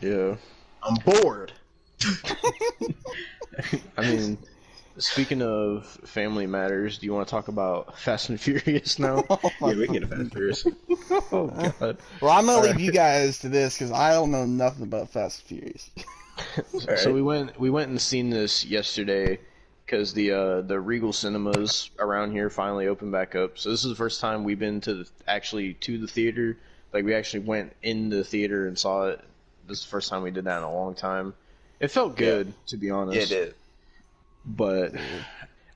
Yeah. I'm bored. I mean, speaking of family matters, do you want to talk about Fast and Furious now? Oh my Yeah, we can get a Fast and Furious. Oh god. Well, I'm gonna All leave right. you guys to this because I don't know nothing about Fast and Furious. So Alright. we went and seen this yesterday because the Regal Cinemas around here finally opened back up. So this is the first time we've been to actually to the theater. Like we actually went in the theater and saw it. This is the first time we did that in a long time. It felt Yeah. good, to be Yeah, it honest. did. But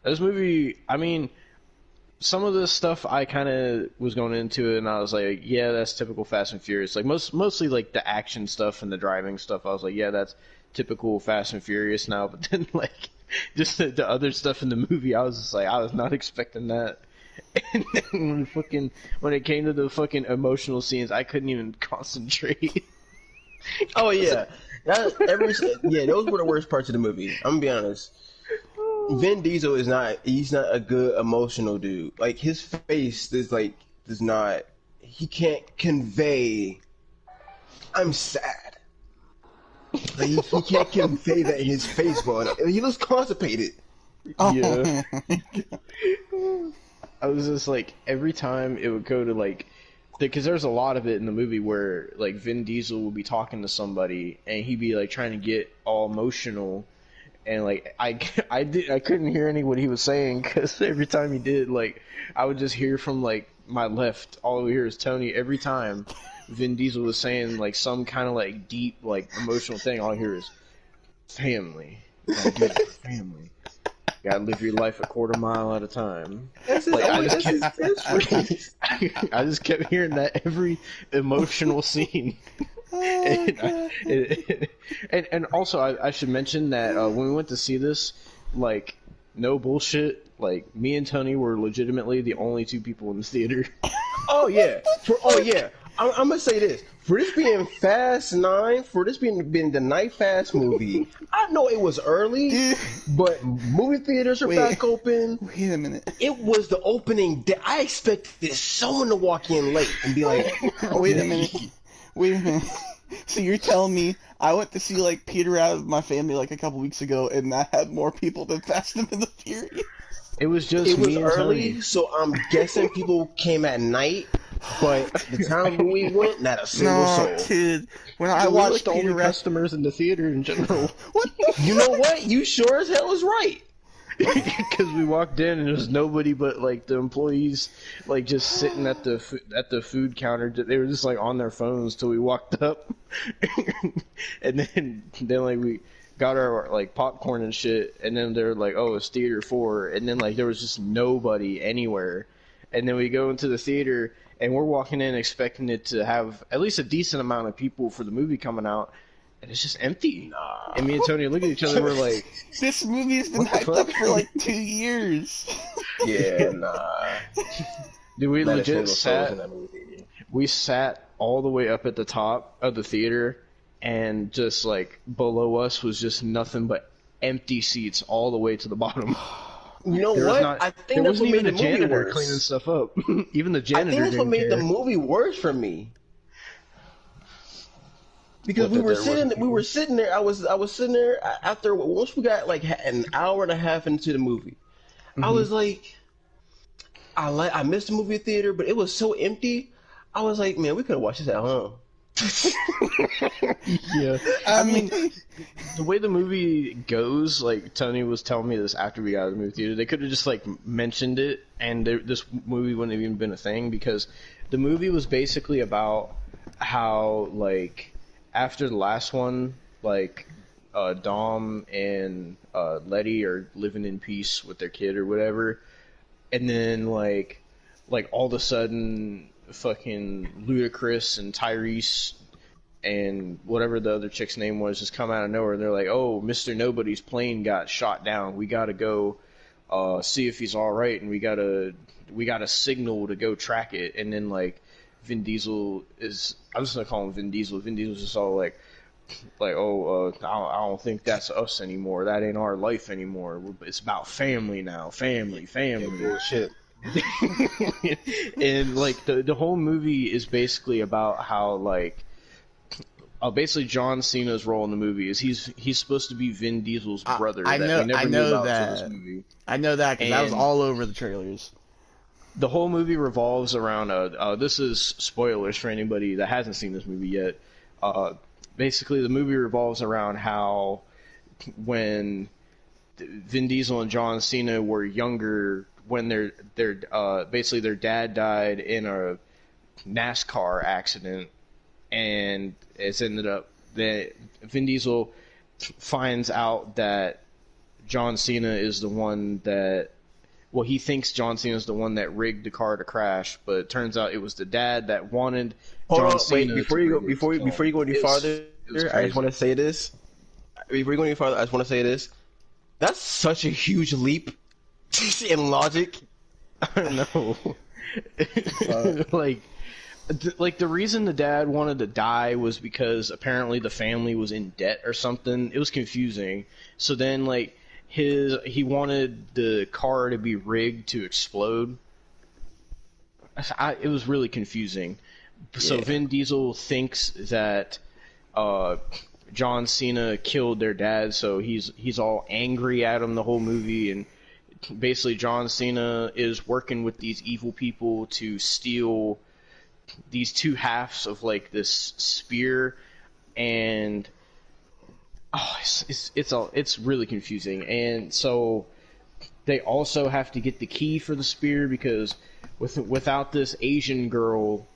this movie, I mean, some of this stuff I kind of was going into it, and I was like, yeah, that's typical Fast and Furious. Like mostly like the action stuff and the driving stuff. I was like, yeah, that's typical Fast and Furious now. But then like just the other stuff in the movie, I was just like, I was not expecting that. And then when it came to the fucking emotional scenes, I couldn't even concentrate. Oh yeah, yeah. Those were the worst parts of the movie. I'm gonna be honest. Vin Diesel is not. He's not a good emotional dude. Like his face is like does not. He can't convey. I'm sad. Like, he can't convey that in his face well enough. He looks constipated. Yeah. I was just like, every time it would go to like, because there's a lot of it in the movie where like Vin Diesel would be talking to somebody and he'd be like trying to get all emotional, and like I couldn't hear any what he was saying because every time he did, like I would just hear from like my left, all I would hear is Tony. Every time Vin Diesel was saying like some kind of like deep like emotional thing, all I hear is family. Gotta do it for family. Gotta live your life a quarter mile at a time. That's his, Like I that's his just catchphrase. I just kept hearing that every emotional scene. And also I should mention that when we went to see this, like no bullshit, like me and Tony were legitimately the only two people in the theater. Oh yeah. I'm gonna say this. For this being Fast 9, for this being the Night Fast movie, I know it was early, but movie theaters are Wait. back open. Wait a minute. It was the opening day. I expected someone to walk in late and be like, Wait a minute. Wait a minute. So you're telling me I went to see like Peter out of my family like a couple weeks ago, and that had more people than Fast and the Furious? It was just it was me and early, Tony. so I'm guessing people came at night. But the time we went, not a single No, soul. dude. When We I were watched like the Peter only out, customers in the theater in general. what the? You know what? You sure as hell is right. Because we walked in and there was nobody but like the employees, like just sitting at the food counter. They were just like on their phones till we walked up, and then like we got our like popcorn and shit, and then they're like, "Oh, it's theater 4," and then like there was just nobody anywhere, and then we go into the theater and we're walking in expecting it to have at least a decent amount of people for the movie coming out. And it's just empty. Nah. And me and Tony look at each other and we're like, This movie has been What the hyped up fuck? for like 2 years. Yeah, nah. dude, we Not a legit single soul was sat. in that movie. We sat all the way up at the top of the theater, and just like below us was just nothing but empty seats all the way to the bottom. You know There was what? not, I there think that's wasn't what even made a the movie janitor worse. cleaning stuff up. Even the I janitor think that's what didn't made care. the movie worse for me. Because What, we that were there wasn't sitting there. I was sitting there after once we got like an hour and a half into the movie. I was like, I missed the movie theater, but it was so empty. I was like, man, we could have watched this at home. Yeah, I mean, the way the movie goes, like Tony was telling me this after we got out of the movie theater, they could have just like mentioned it, and this movie wouldn't have even been a thing, because the movie was basically about how like after the last one, like Dom and Letty are living in peace with their kid or whatever, and then like all of a sudden fucking Ludacris and Tyrese and whatever the other chick's name was just come out of nowhere, and they're like, "Oh, Mr. Nobody's plane got shot down. We gotta go see if he's all right, and we gotta signal to go track it." And then like Vin Diesel is, I'm just gonna call him Vin Diesel. Vin Diesel's just all like, "Oh, I don't think that's us anymore. That ain't our life anymore. It's about family now. Family." Bullshit. And like the whole movie is basically about how like basically John Cena's role in the movie is he's supposed to be Vin Diesel's brother. I know, that we never I knew know about that. till this movie. I know that because that was And- all over the trailers. The whole movie revolves around this is spoilers for anybody that hasn't seen this movie yet. Basically, the movie revolves around how when Vin Diesel and John Cena were younger, when basically their dad died in a NASCAR accident, and it's ended up that Vin Diesel finds out that John Cena is the one that. Well, he thinks John Cena is the one that rigged the car to crash, but it turns out it was the dad that wanted John Cena. Before you go any farther, I just want to say this. Before you go any farther, I just want to say this. That's such a huge leap in logic. I don't know. Like the reason the dad wanted to die was because apparently the family was in debt or something. It was confusing. So then, like, he wanted the car to be rigged to explode. It was really confusing. So Vin Diesel thinks that John Cena killed their dad, so he's all angry at him the whole movie, and basically John Cena is working with these evil people to steal these two halves of like this spear, and it's really confusing. And so they also have to get the key for the spear because without this Asian girl,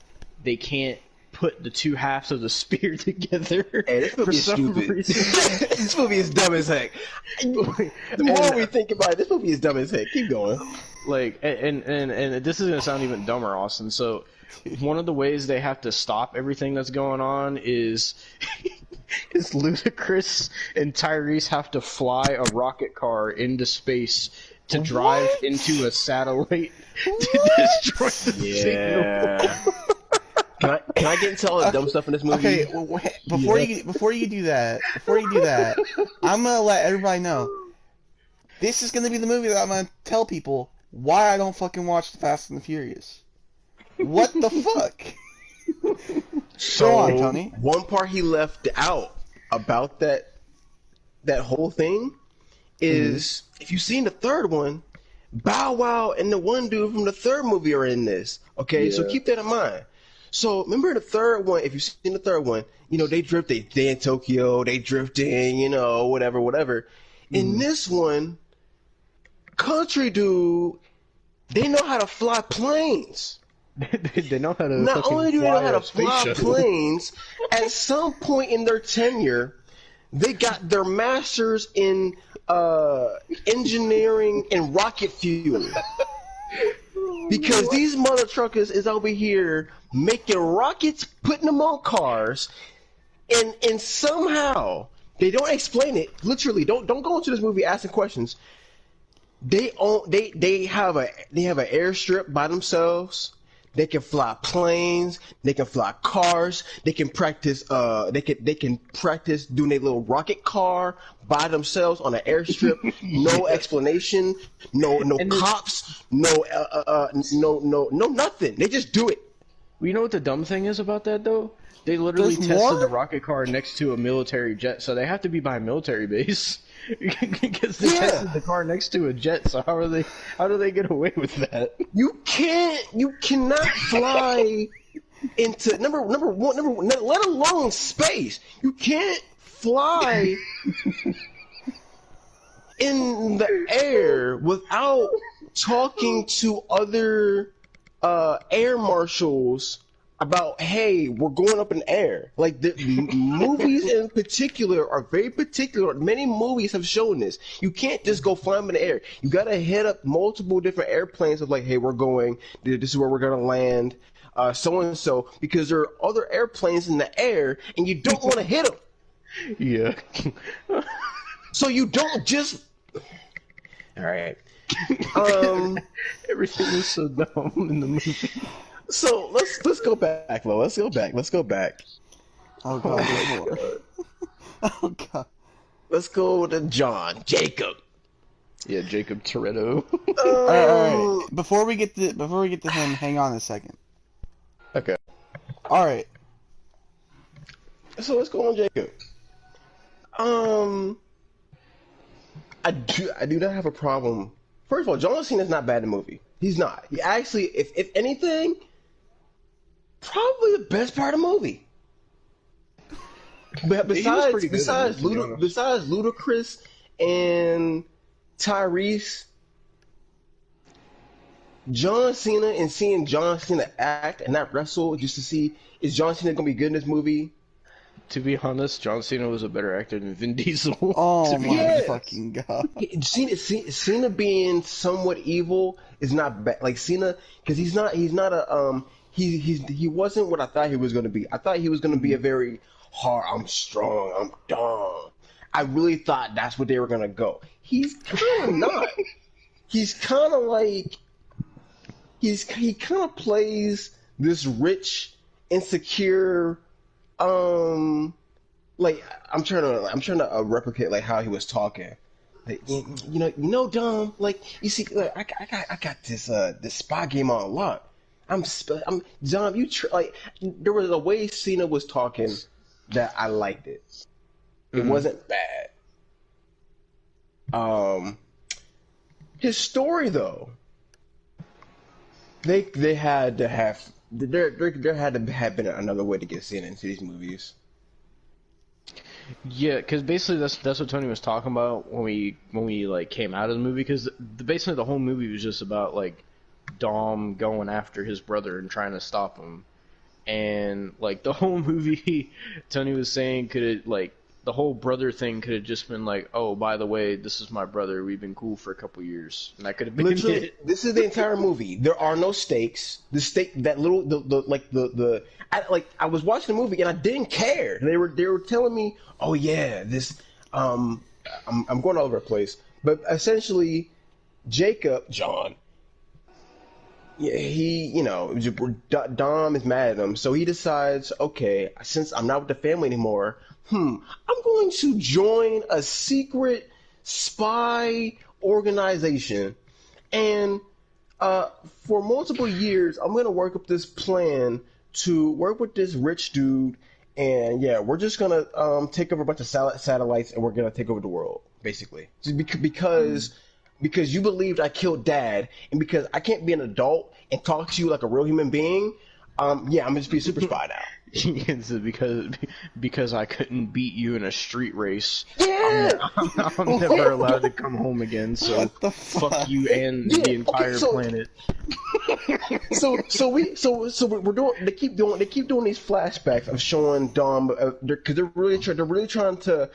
they can't put the two halves of the spear together. Hey, this movie is stupid. This movie is dumb as heck. The more we think about it, this movie is dumb as heck. Keep going. Like, and this is gonna sound even dumber, Austin. So, one of the ways they have to stop everything that's going on is Ludacris and Tyrese have to fly a rocket car into space to drive into a satellite to destroy the signal. Can I get into all the dumb stuff in this movie? Okay, well, before you do that, I'm gonna let everybody know. This is gonna be the movie that I'm gonna tell people why I don't fucking watch the Fast and the Furious. What the fuck? So, go on, Tony. One part he left out about that whole thing is if you've seen the third one, Bow Wow and the one dude from the third movie are in this. Okay, so keep that in mind. So remember the third one, if you've seen the third one, you know, they in Tokyo, they drifting, you know, whatever. In this one, country dude, they know how to fly planes. They know how to. Not only do they know how to fly spaceship. planes, at some point in their tenure, they got their masters in engineering and rocket fuel. Because these mother truckers is over here making rockets, putting them on cars, and somehow they don't explain it. Literally, don't go into this movie asking questions. They have an airstrip by themselves. They can fly planes. They can fly cars. They can practice. They can practice doing a little rocket car by themselves on an airstrip. No explanation. No cops. No nothing. They just do it. Well, you know what the dumb thing is about that though? They literally There's tested more? the rocket car next to a military jet, so they have to be by a military base. Because they tested the car next to a jet, so how do they get away with that? You cannot fly into number one, let alone space. You can't fly in the air without talking to other air marshals about, hey, we're going up in the air. Like, the movies in particular are very particular. Many movies have shown this. You can't just go fly them in the air. You gotta hit up multiple different airplanes of like, hey, we're going, this is where we're gonna land, so and so, because there are other airplanes in the air, and you don't want to hit them. Yeah. So you don't just. All right. Everything is so dumb in the movie. So let's go back, Lo. Let's go back. Oh god. Oh god. Let's go to Jacob. Yeah, Jacob Toretto. All right. Before we get to him, hang on a second. Okay. All right. So let's go on, Jacob. Um, I do not have a problem. First of all, John Cena's not bad in the movie. He's not. He actually, if anything, probably the best part of the movie. But besides Ludacris and Tyrese, John Cena, and seeing John Cena act and not wrestle just to see is John Cena gonna be good in this movie. To be honest, John Cena was a better actor than Vin Diesel. Oh my Yes. fucking god! Cena being somewhat evil is not bad. Like Cena, because he wasn't what I thought he was gonna be. I thought he was gonna be a very hard. I'm strong. I'm dumb. I really thought that's what they were gonna go. He's kind of not. He's kind of like he kind of plays this rich, insecure. Like I'm trying to replicate like how he was talking. Like, you know, Dom. Like you see, like I got this spy game on lock. I'm Dom. Like there was a way Cena was talking that I liked it. It wasn't bad. His story though. They had to have there had to have been another way to get Cena into these movies. Yeah, because basically that's what Tony was talking about when we like came out of the movie. Because basically the whole movie was just about like Dom going after his brother and trying to stop him, and like the whole movie, Tony was saying the whole brother thing could have just been like, oh, by the way, this is my brother. We've been cool for a couple years, and that could have been it. This is the entire movie. There are no stakes. The stake, that little, I was watching the movie and I didn't care. They were telling me, oh yeah, this, I'm going all over the place, but essentially, John, yeah, Dom is mad at him, so he decides, okay, since I'm not with the family anymore. I'm going to join a secret spy organization, and for multiple years, I'm going to work up this plan to work with this rich dude, and yeah, we're just going to take over a bunch of satellites, and we're going to take over the world, basically. Just because you believed I killed Dad, and because I can't be an adult and talk to you like a real human being, yeah, I'm going to just be a super spy now. It's because I couldn't beat you in a street race. Yeah, I'm never allowed to come home again. So What the fuck? you and the entire planet. So we're doing. They keep doing these flashbacks of showing Dom because they're really trying to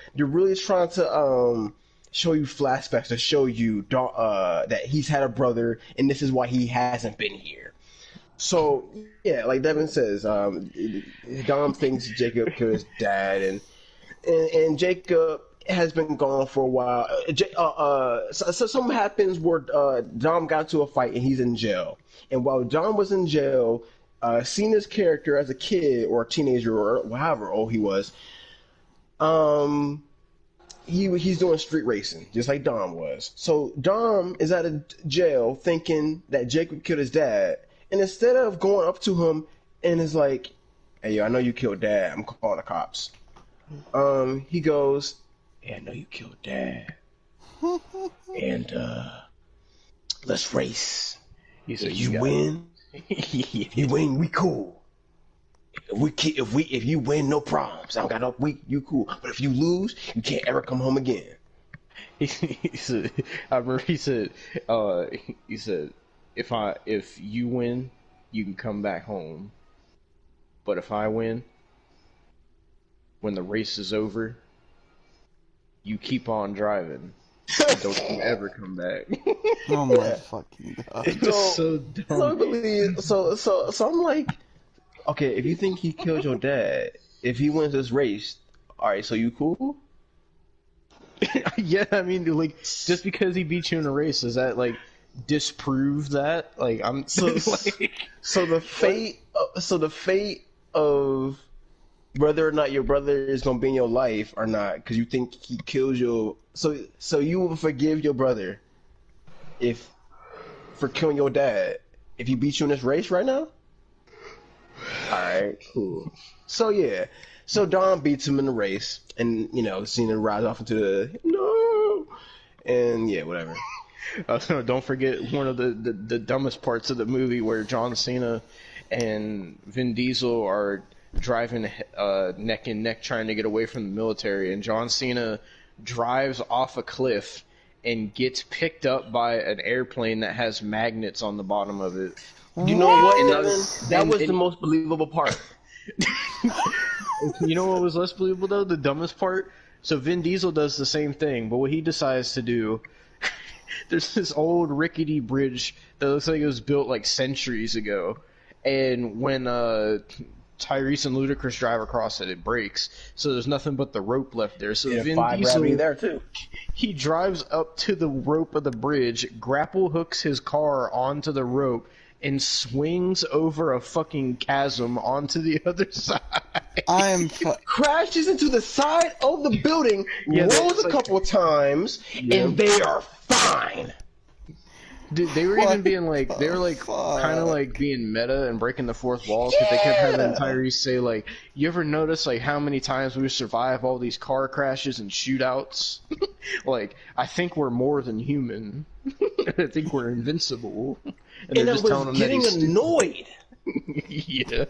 show you flashbacks to show you Dom, that he's had a brother and this is why he hasn't been here. So yeah, like Devon says, Dom thinks Jacob killed his dad, and Jacob has been gone for a while. So something happens where Dom got to a fight and he's in jail. And while Dom was in jail, Cena's character as a kid or a teenager or however old he was, he's doing street racing just like Dom was. So Dom is out of jail thinking that Jacob killed his dad. And instead of going up to him and is like, hey, yo, I know you killed Dad. I'm calling the cops. He goes, hey, I know you killed Dad. And let's race. He said, If you win, we cool. If you win, no problems. I don't got no you cool. But if you lose, you can't ever come home again. he said, I remember he said, if you win, you can come back home. But if I win, when the race is over, you keep on driving. Don't you ever come back. Oh my fucking god! So dumb. So I'm like, okay, if you think he killed your dad, if he wins this race, all right, so you cool? Yeah, I mean, like, just because he beat you in a race, does that like disprove that? Like, I'm so the fate of whether or not your brother is gonna be in your life or not, because you think he kills your. So you will forgive your brother for killing your dad if he beats you in this race right now. All right, cool. So yeah, So Dom beats him in the race, and Cena rides off into the no, and yeah, whatever. Don't forget one of the dumbest parts of the movie where John Cena and Vin Diesel are driving neck and neck trying to get away from the military, and John Cena drives off a cliff and gets picked up by an airplane that has magnets on the bottom of it. You know what, Devin? That was the most believable part. You know what was less believable, though? The dumbest part? So Vin Diesel does the same thing, but what he decides to do... There's this old rickety bridge that looks like it was built like centuries ago, and when Tyrese and Ludacris drive across it, it breaks. So there's nothing but the rope left there. So Vin Diesel there too. He drives up to the rope of the bridge, grapple hooks his car onto the rope, and swings over a fucking chasm onto the other side. Crashes into the side of the building, rolls a couple of times, and they are fine. Dude, they were even being like, they were like kind of like being meta and breaking the fourth wall because they kept having Tyrese say like, "You ever notice like how many times we survive all these car crashes and shootouts? Like, I think we're more than human. I think we're invincible." And they're just telling him that he's annoyed. Yeah.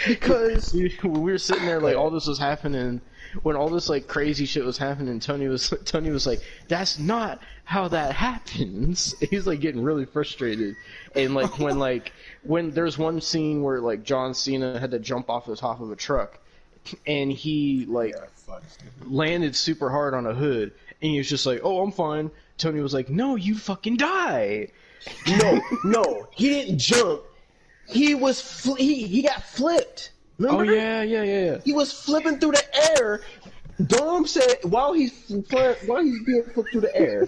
Because when we were sitting there, like all this was happening, when all this like crazy shit was happening, Tony was like, "That's not how that happens." He's like getting really frustrated, and like when there's one scene where like John Cena had to jump off the top of a truck, and he like landed super hard on a hood, and he was just like, "Oh, I'm fine." Tony was like, "No, you fucking die." No, he didn't jump. He was he got flipped. Remember? Oh yeah. He was flipping through the air. Dom said while he's being flipped through the air,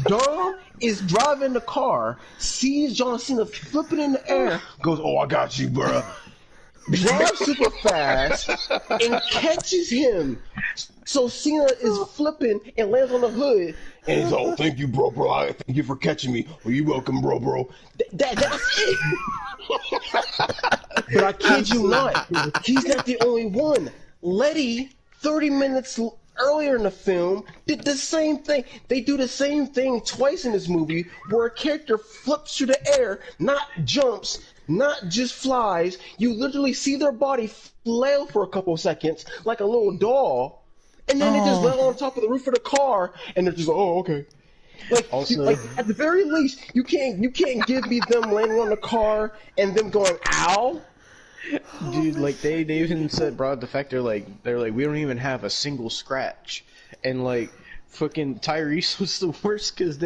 Dom is driving the car, sees John Cena flipping in the air, goes, "Oh, I got you, bro." Drives super fast and catches him. So Cena is flipping and lands on the hood. And he's like, "Oh, thank you, bro. Thank you for catching me. Oh, you're welcome, bro. That's it. But I kid you not, he's not the only one. Letty, 30 minutes earlier in the film, did the same thing. They do the same thing twice in this movie, where a character flips through the air, not jumps, not just flies. You literally see their body flail for a couple seconds, like a little doll. And then they just land on top of the roof of the car, and they're just like, "Oh, okay." Like, also, like at the very least, you can't give me them landing on the car and them going, "Ow." Dude, like they even brought the fact they're like we don't even have a single scratch, and like fucking Tyrese was the worst because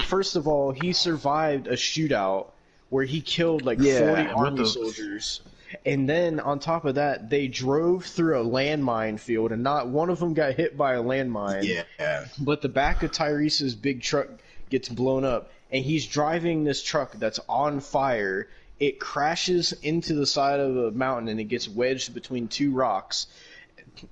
first of all he survived a shootout where he killed like 40 army soldiers. And then, on top of that, they drove through a landmine field, and not one of them got hit by a landmine. Yeah. But the back of Tyrese's big truck gets blown up, and he's driving this truck that's on fire. It crashes into the side of a mountain, and it gets wedged between two rocks.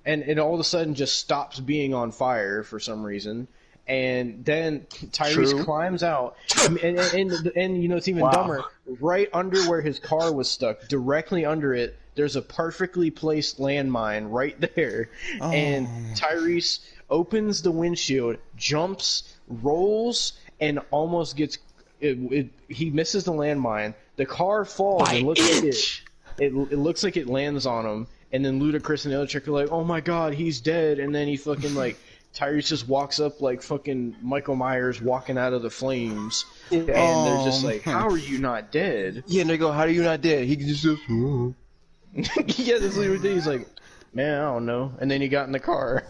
And it all of a sudden just stops being on fire for some reason. And then Tyrese climbs out, and you know it's even dumber. Right under where his car was stuck, directly under it, there's a perfectly placed landmine right there. And Tyrese opens the windshield, jumps, rolls, and almost gets. He misses the landmine. The car falls and looks like it looks like it lands on him. And then Ludacris and the other chick are like, "Oh my god, he's dead!" And then he fucking like. Tyrese just walks up like fucking Michael Myers walking out of the flames, and they're just like, "How are you not dead?" Yeah, and they go, "How are you not dead?" He just goes, yeah, that's what he did. He's like, "Man, I don't know." And then he got in the car,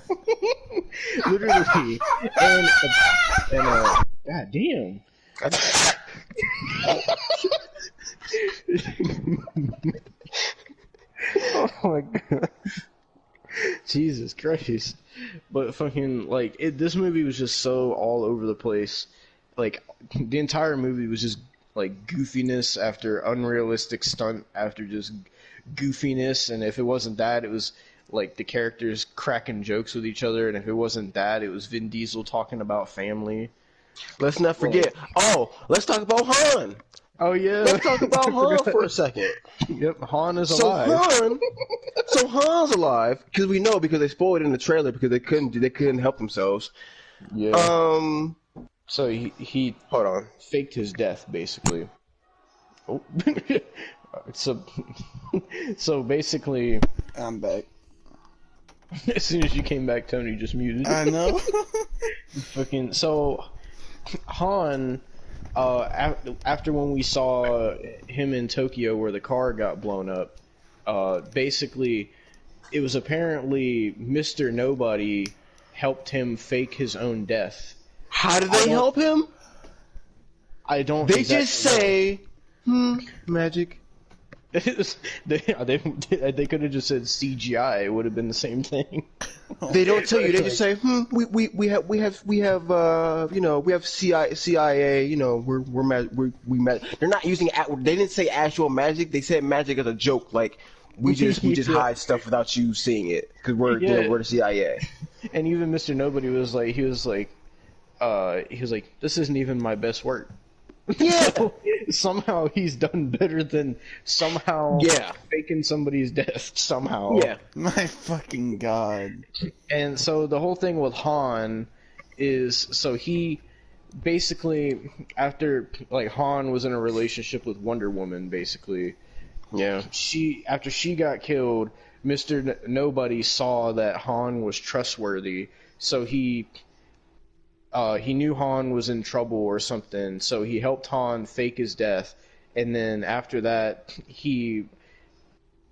literally, and god damn. Oh my god. Jesus Christ. But fucking, like, this movie was just so all over the place. Like, the entire movie was just, like, goofiness after unrealistic stunt after just goofiness. And if it wasn't that, it was, like, the characters cracking jokes with each other. And if it wasn't that, it was Vin Diesel talking about family. Let's not forget. Let's talk about Han. Oh yeah. Let's talk about Han for a second. Yep, Han is So alive. Han's alive because they spoiled it in the trailer because they couldn't help themselves. Yeah. So he Hold on. faked his death basically. Oh. So basically, I'm back. as soon as you came back, Tony just muted. I know. Fucking so, Han. After when we saw him in Tokyo where the car got blown up, basically, it was apparently Mr. Nobody helped him fake his own death. How did they help him? I don't. They exactly just say, magic. they could have just said CGI. It would have been the same thing. They don't tell you. They just say, we have CIA. You know, we They're not using. They didn't say actual magic. They said magic as a joke. Like we just hide stuff without you seeing it because we're the CIA. And even Mr. Nobody was like, this isn't even my best work. Yeah. So, somehow he's done better than faking somebody's death somehow. Yeah. My fucking god. And so the whole thing with Han is, so he basically, after like Han was in a relationship with Wonder Woman, basically. Yeah. After she got killed, Mr. Nobody saw that Han was trustworthy, so he knew Han was in trouble or something, so he helped Han fake his death, and then after that, he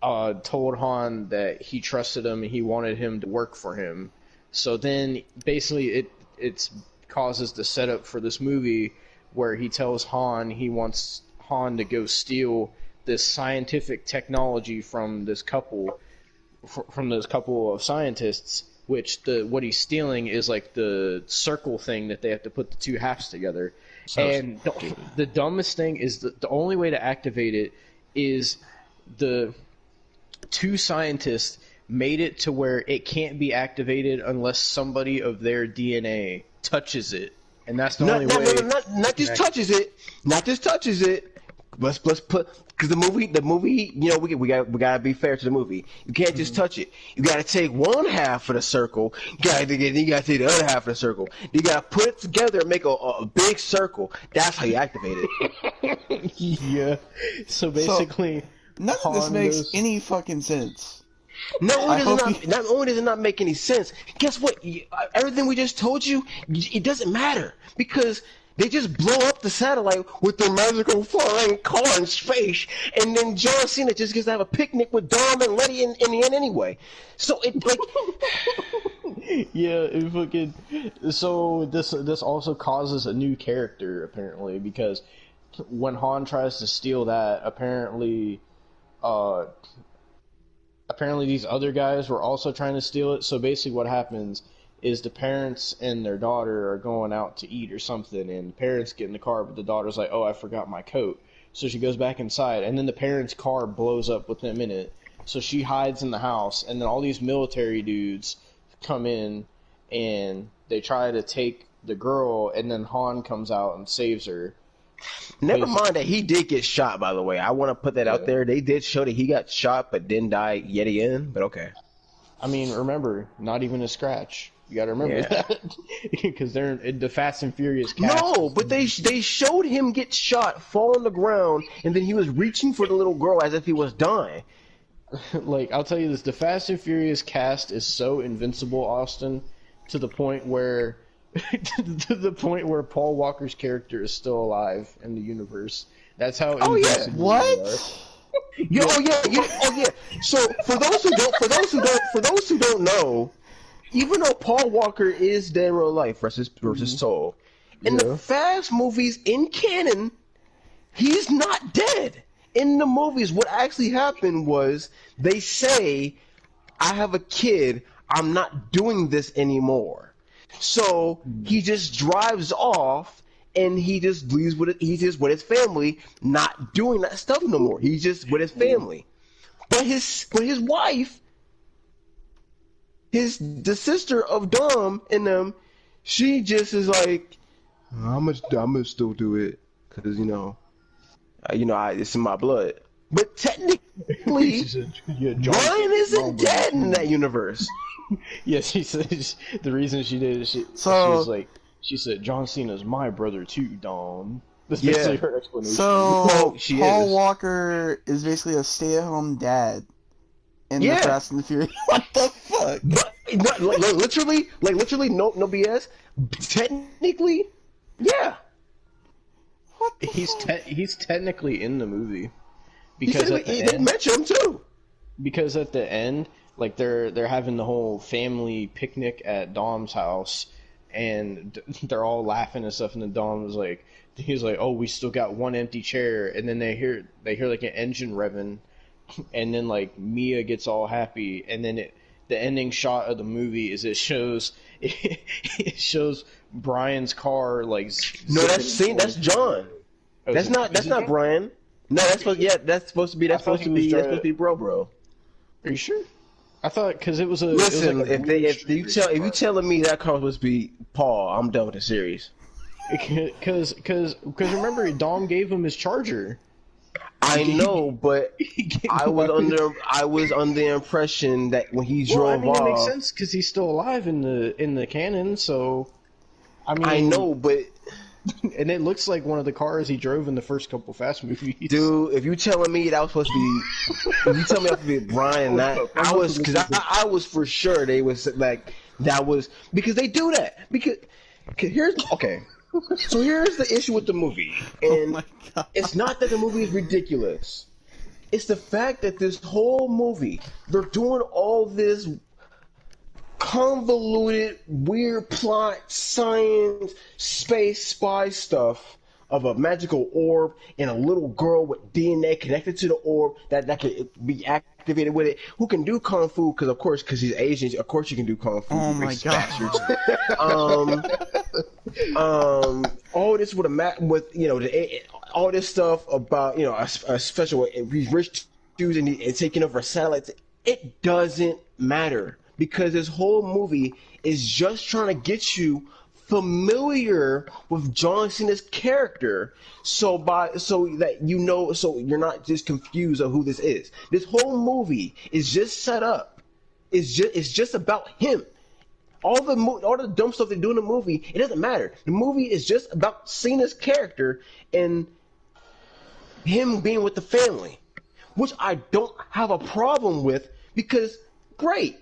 told Han that he trusted him and he wanted him to work for him. So then, basically, it causes the setup for this movie where he tells Han he wants Han to go steal this scientific technology from this couple of scientists. Which what he's stealing is like the circle thing that they have to put the two halves together. And the dumbest thing is the only way to activate it is the two scientists made it to where it can't be activated unless somebody of their DNA touches it. And that's the only way. Not just touches it. Not just touches it. Let's put, because the movie, you know, we gotta be fair to the movie. You can't just touch it. You gotta take one half of the circle. You gotta take the other half of the circle. You gotta put it together and make a big circle. That's how you activate it. Yeah. So basically, none of this makes any fucking sense. Not only does it not make any sense, guess what? Everything we just told you, it doesn't matter because they just blow up the satellite with their magical flying car in space, and then John Cena just gets to have a picnic with Dom and Letty in the end anyway. So it like, yeah, it fucking. So this also causes a new character apparently because when Han tries to steal that, apparently these other guys were also trying to steal it. So basically, what happens is the parents and their daughter are going out to eat or something, and the parents get in the car, but the daughter's like, oh, I forgot my coat. So she goes back inside, and then the parents' car blows up with them in it. So she hides in the house, and then all these military dudes come in, and they try to take the girl, and then Han comes out and saves her. Never mind that he did get shot, by the way. I want to put that out there. They did show that he got shot but didn't die yet again, but okay. I mean, remember, not even a scratch. You gotta remember that. Because they're in the Fast and Furious cast. No, but they showed him get shot, fall on the ground, and then he was reaching for the little girl as if he was dying. Like, I'll tell you this, the Fast and Furious cast is so invincible, Austin, to the point where Paul Walker's character is still alive in the universe. That's how invincible they are. Yeah. So for those who don't know, even though Paul Walker is dead in real life versus Soul, in the Fast movies in canon, he's not dead. In the movies, what actually happened was they say, "I have a kid. I'm not doing this anymore." So he just drives off. And he just leaves he's just with his family, not doing that stuff no more. He's just with his family. But his wife, the sister of Dom and them, she just is like, I'm gonna still do it, cause you know, It's in my blood. But technically, Yeah, John Brian isn't dead in that universe. Yeah, she said the reason she did it, she was like, she said, John Cena's my brother too, Dawn. That's basically her explanation. So Well, she Paul is. Walker is basically a stay-at-home dad in the Fast and the Furious. What the fuck? But, literally, no BS. Technically, yeah. What the He's technically in the movie because they mention him too. Because at the end, like they're having the whole family picnic at Dom's house, and they're all laughing and stuff. And then Dom was like, he's like, "Oh, we still got one empty chair." And then they hear like an engine revving, and then like Mia gets all happy, and then the ending shot of the movie is it shows Brian's car like. No, that's John. Oh, that's not Brian. No, that's supposed to be bro. Are you sure? I thought because it was a. Listen, it was like if you telling me that car was supposed to be Paul, I'm done with the series. Because remember, Dom gave him his charger. I know, but I was under the impression that when he drove off, it makes sense because he's still alive in the canon. So, I know, but. And it looks like one of the cars he drove in the first couple Fast movies. Dude, if you telling me that was supposed to be, if you tell me that was supposed to be Brian, I was for sure they was like that was because they do that because here's so here's the issue with the movie, and it's not that the movie is ridiculous. It's the fact that this whole movie they're doing all this convoluted, weird plot, science, space spy stuff of a magical orb and a little girl with DNA connected to the orb that could be activated with it. Who can do kung fu? Because he's Asian. Of course, you can do kung fu. Oh my god! All this all this stuff about a special rich dudes and taking over satellites. It doesn't matter. Because this whole movie is just trying to get you familiar with John Cena's character, so you're not just confused of who this is. This whole movie is just set up. It's just about him. All the dumb stuff they do in the movie, it doesn't matter. The movie is just about Cena's character and him being with the family, which I don't have a problem with because great.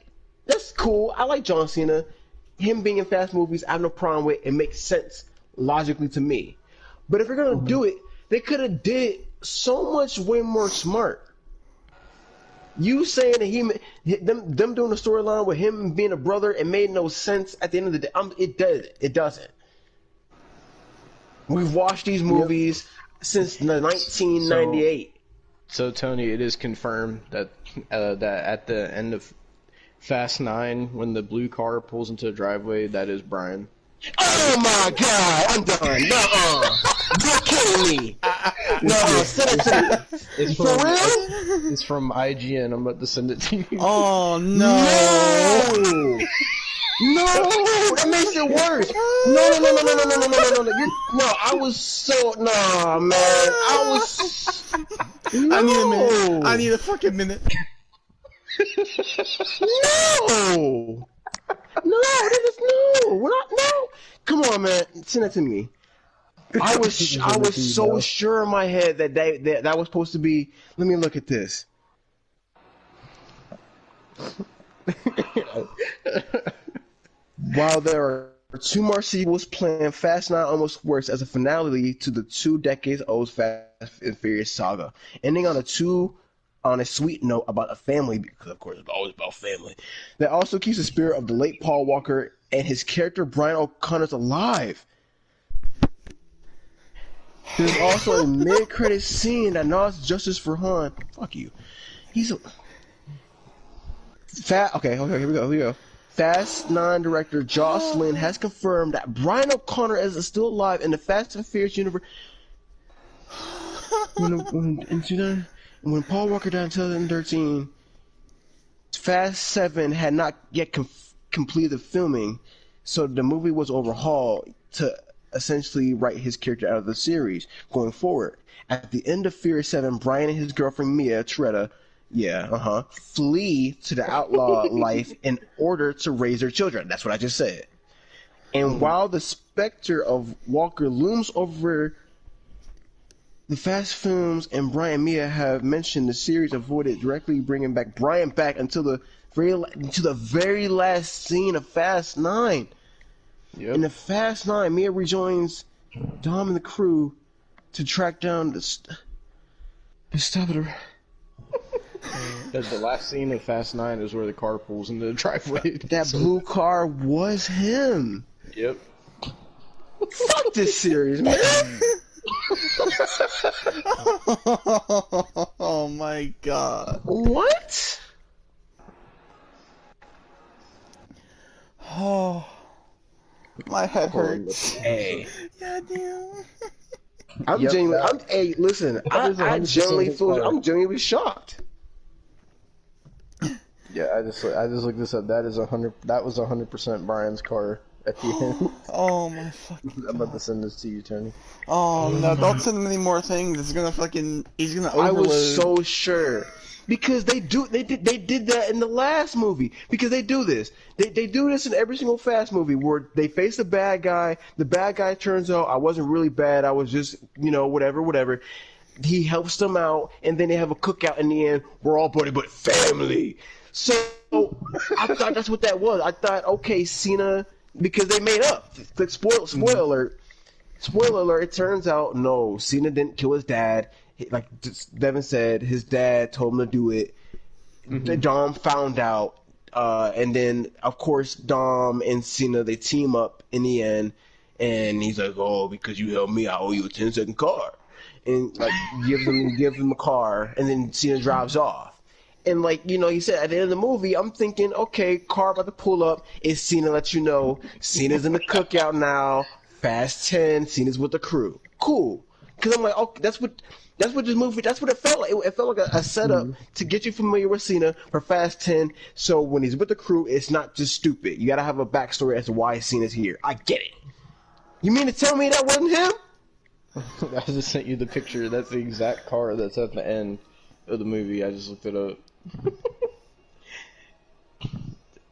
That's cool. I like John Cena. Him being in fast movies, I have no problem with it. It makes sense logically to me. But if you're going to do it, they could have did so much way more smart. You saying that them doing a storyline with him being a brother, it made no sense at the end of the day. It doesn't. We've watched these movies since 1998. So Tony, it is confirmed that at the end of Fast 9, when the blue car pulls into the driveway, that is Brian. Oh my god, I'm done. Nuh-uh. You're kidding me. No, send it to me. It's For real? It's from IGN. I'm about to send it to you. Oh no! No, that makes it worse. No. I was so man. I need a minute. I need a fucking minute. No. We're not. No. Come on, man. Send that to me. I was so sure in my head that was supposed to be. Let me look at this. While there are two more sequels planned, Fast 9 almost works as a finale to the 2 decades old Fast and Furious saga, ending on a sweet note about a family, because of course it's always about family, that also keeps the spirit of the late Paul Walker and his character Brian O'Connor's alive. There's also a mid-credit scene that nods justice for Han. Fuck you. He's a... Okay, here we go. Fast 9 director Jocelyn has confirmed that Brian O'Connor is still alive in the Fast and Furious universe. When Paul Walker died in 2013, Fast 7 had not yet completed filming, so the movie was overhauled to essentially write his character out of the series going forward. At the end of Fear 7, Brian and his girlfriend Mia Tretta, flee to the outlaw life in order to raise their children. That's what I just said. And while the specter of Walker looms over the fast films and Brian Mia have mentioned, the series avoided directly bringing back Brian back until the very last scene of Fast 9. Yep. In the Fast 9, Mia rejoins Dom and the crew to track down the stop it. The last scene of Fast 9 is where the car pulls into the driveway. That blue car was him. Yep. Fuck this series, man. Oh my god. What? Oh, my head hurts. Hey. Goddamn. I'm genuinely. Hey, listen. I genuinely shocked. Yeah, I just looked this up. That was 100% Brian's car at the end. Oh my fucking I'm about to send this to you, Tony. Oh no, don't send him any more things. He's gonna overload. I was so sure. Because they did that in the last movie. Because they do this. They do this in every single Fast movie where they face the bad guy. The bad guy turns out I wasn't really bad. I was just, whatever. He helps them out, and then they have a cookout in the end. We're all buddy but family. So I thought that's what that was. I thought, okay, Cena, because they made up. Like, spoiler alert. Spoiler alert. It turns out no, Cena didn't kill his dad. Like Devon said, his dad told him to do it. Dom found out, and then of course Dom and Cena, they team up in the end, and he's like, "Oh, because you helped me, I owe you a 10-second car," and like gives him a car, and then Cena drives off. And he said at the end of the movie, I'm thinking, okay, car about to pull up. It's Cena, let you know Cena's in the cookout now. Fast 10, Cena's with the crew. Cool, because I'm like, okay, that's what this movie. That's what it felt like. It felt like a setup to get you familiar with Cena for Fast 10. So when he's with the crew, it's not just stupid. You gotta have a backstory as to why Cena's here. I get it. You mean to tell me that wasn't him? I just sent you the picture. That's the exact car that's at the end of the movie. I just looked it up.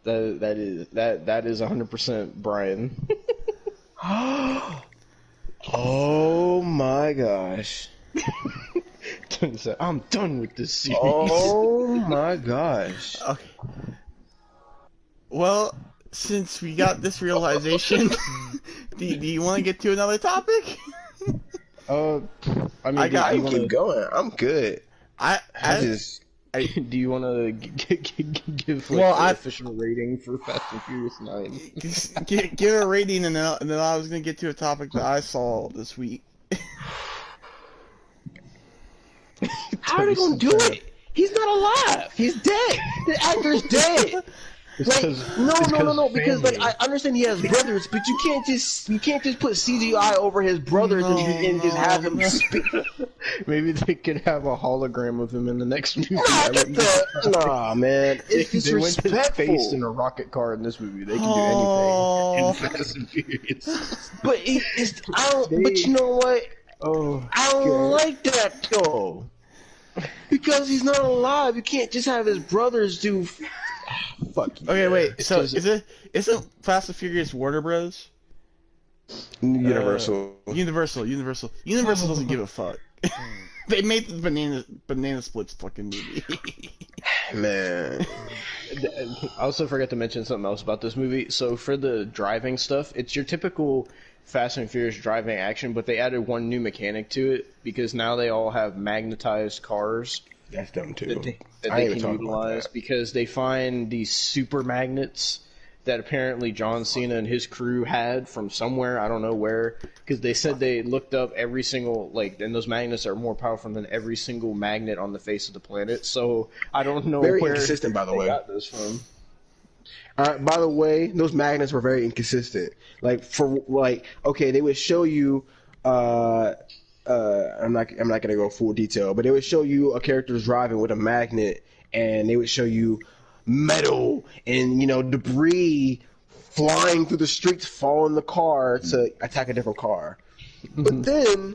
that is 100% Brian. Oh my gosh. Tony said, I'm done with this series. Oh my gosh. Okay. Well, since we got this realization, do you want to get to another topic? I mean, I can keep going. I'm good. Do you want to give an official rating for Fast and Furious 9? Give a rating, and then I was going to get to a topic that I saw this week. How are they going to do it? He's not alive. He's dead. The actor's dead. No. Because I understand he has brothers, but you can't just put CGI over his brothers and just have him speak. Maybe they could have a hologram of him in the next movie. Nah, man, it's disrespectful. They went to space in a rocket car in this movie. They can do anything in Fast and Furious. But But you know what? I don't like that though. Because he's not alive. You can't just have his brothers do. Fuck you. Okay, wait. So isn't Fast and Furious Warner Bros? Universal. Universal doesn't give a fuck. They made the banana splits fucking movie. Man. I also forgot to mention something else about this movie. So for the driving stuff, it's your typical Fast and Furious driving action, but they added one new mechanic to it because now they all have magnetized cars. That's dumb too. That they can utilize because they find these super magnets that apparently John Cena and his crew had from somewhere, I don't know where, because they said they looked up every single, and those magnets are more powerful than every single magnet on the face of the planet, so I don't know very where inconsistent, by the way. Got this from. By the way, those magnets were very inconsistent. Okay, they would show you, I'm not gonna go full detail, but they would show you a character's driving with a magnet, and they would show you metal and debris flying through the streets, fall in the car to attack a different car. But then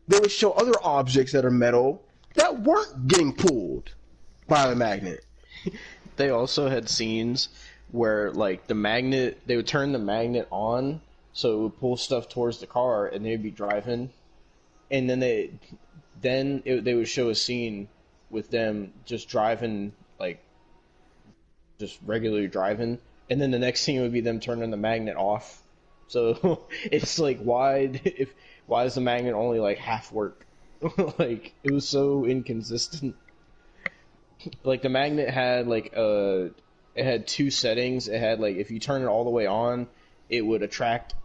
they would show other objects that are metal that weren't getting pulled by the magnet. They also had scenes where, like, they would turn the magnet on, so it would pull stuff towards the car, and they'd be driving, and then they would show a scene with them just driving, like, just regularly driving, and then the next scene would be them turning the magnet off. So it's like, why does the magnet only like half work? Like, it was so inconsistent. Like, the magnet had it had two settings. It had, like, if you turn it all the way on, it would attract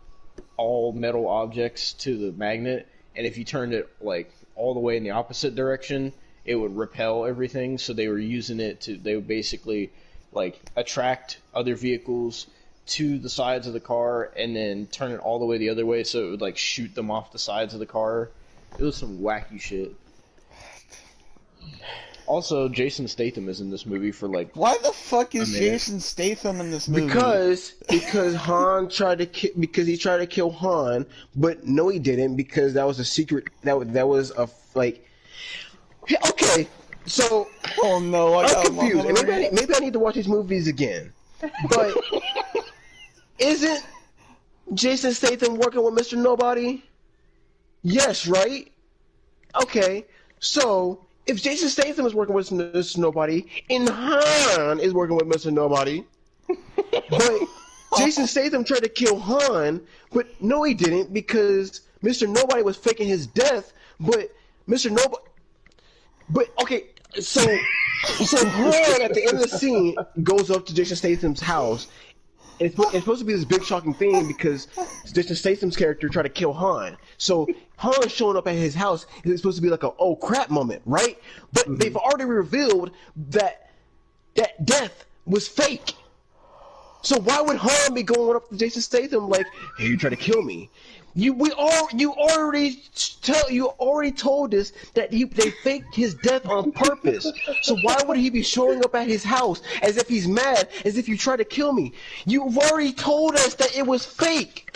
all metal objects to the magnet, and if you turned it like all the way in the opposite direction, it would repel everything. So they would basically like attract other vehicles to the sides of the car and then turn it all the way the other way, so it would like shoot them off the sides of the car. It was some wacky shit. Also, Jason Statham is in this movie for like... Why the fuck is Jason Statham in this movie? Because Han tried to he tried to kill Han, but no, he didn't, because that was a secret. That was a like. Okay, so oh no, I'm confused. And maybe I need to watch these movies again. But isn't Jason Statham working with Mr. Nobody? Yes, right? Okay, so if Jason Statham is working with Mr. Nobody, and Han is working with Mr. Nobody, but Jason Statham tried to kill Han, but no, he didn't, because Mr. Nobody was faking his death, but Mr. Nobody... But, okay, so Han, at the end of the scene, goes up to Jason Statham's house. It's supposed to be this big shocking thing because Jason Statham's character tried to kill Han. So Han showing up at his house is supposed to be like a oh crap moment, right? But they've already revealed that death was fake. So why would Han be going up to Jason Statham like, hey, you tried to kill me? You already told us that they faked his death on purpose. So why would he be showing up at his house as if he's mad, as if you tried to kill me? You've already told us that it was fake.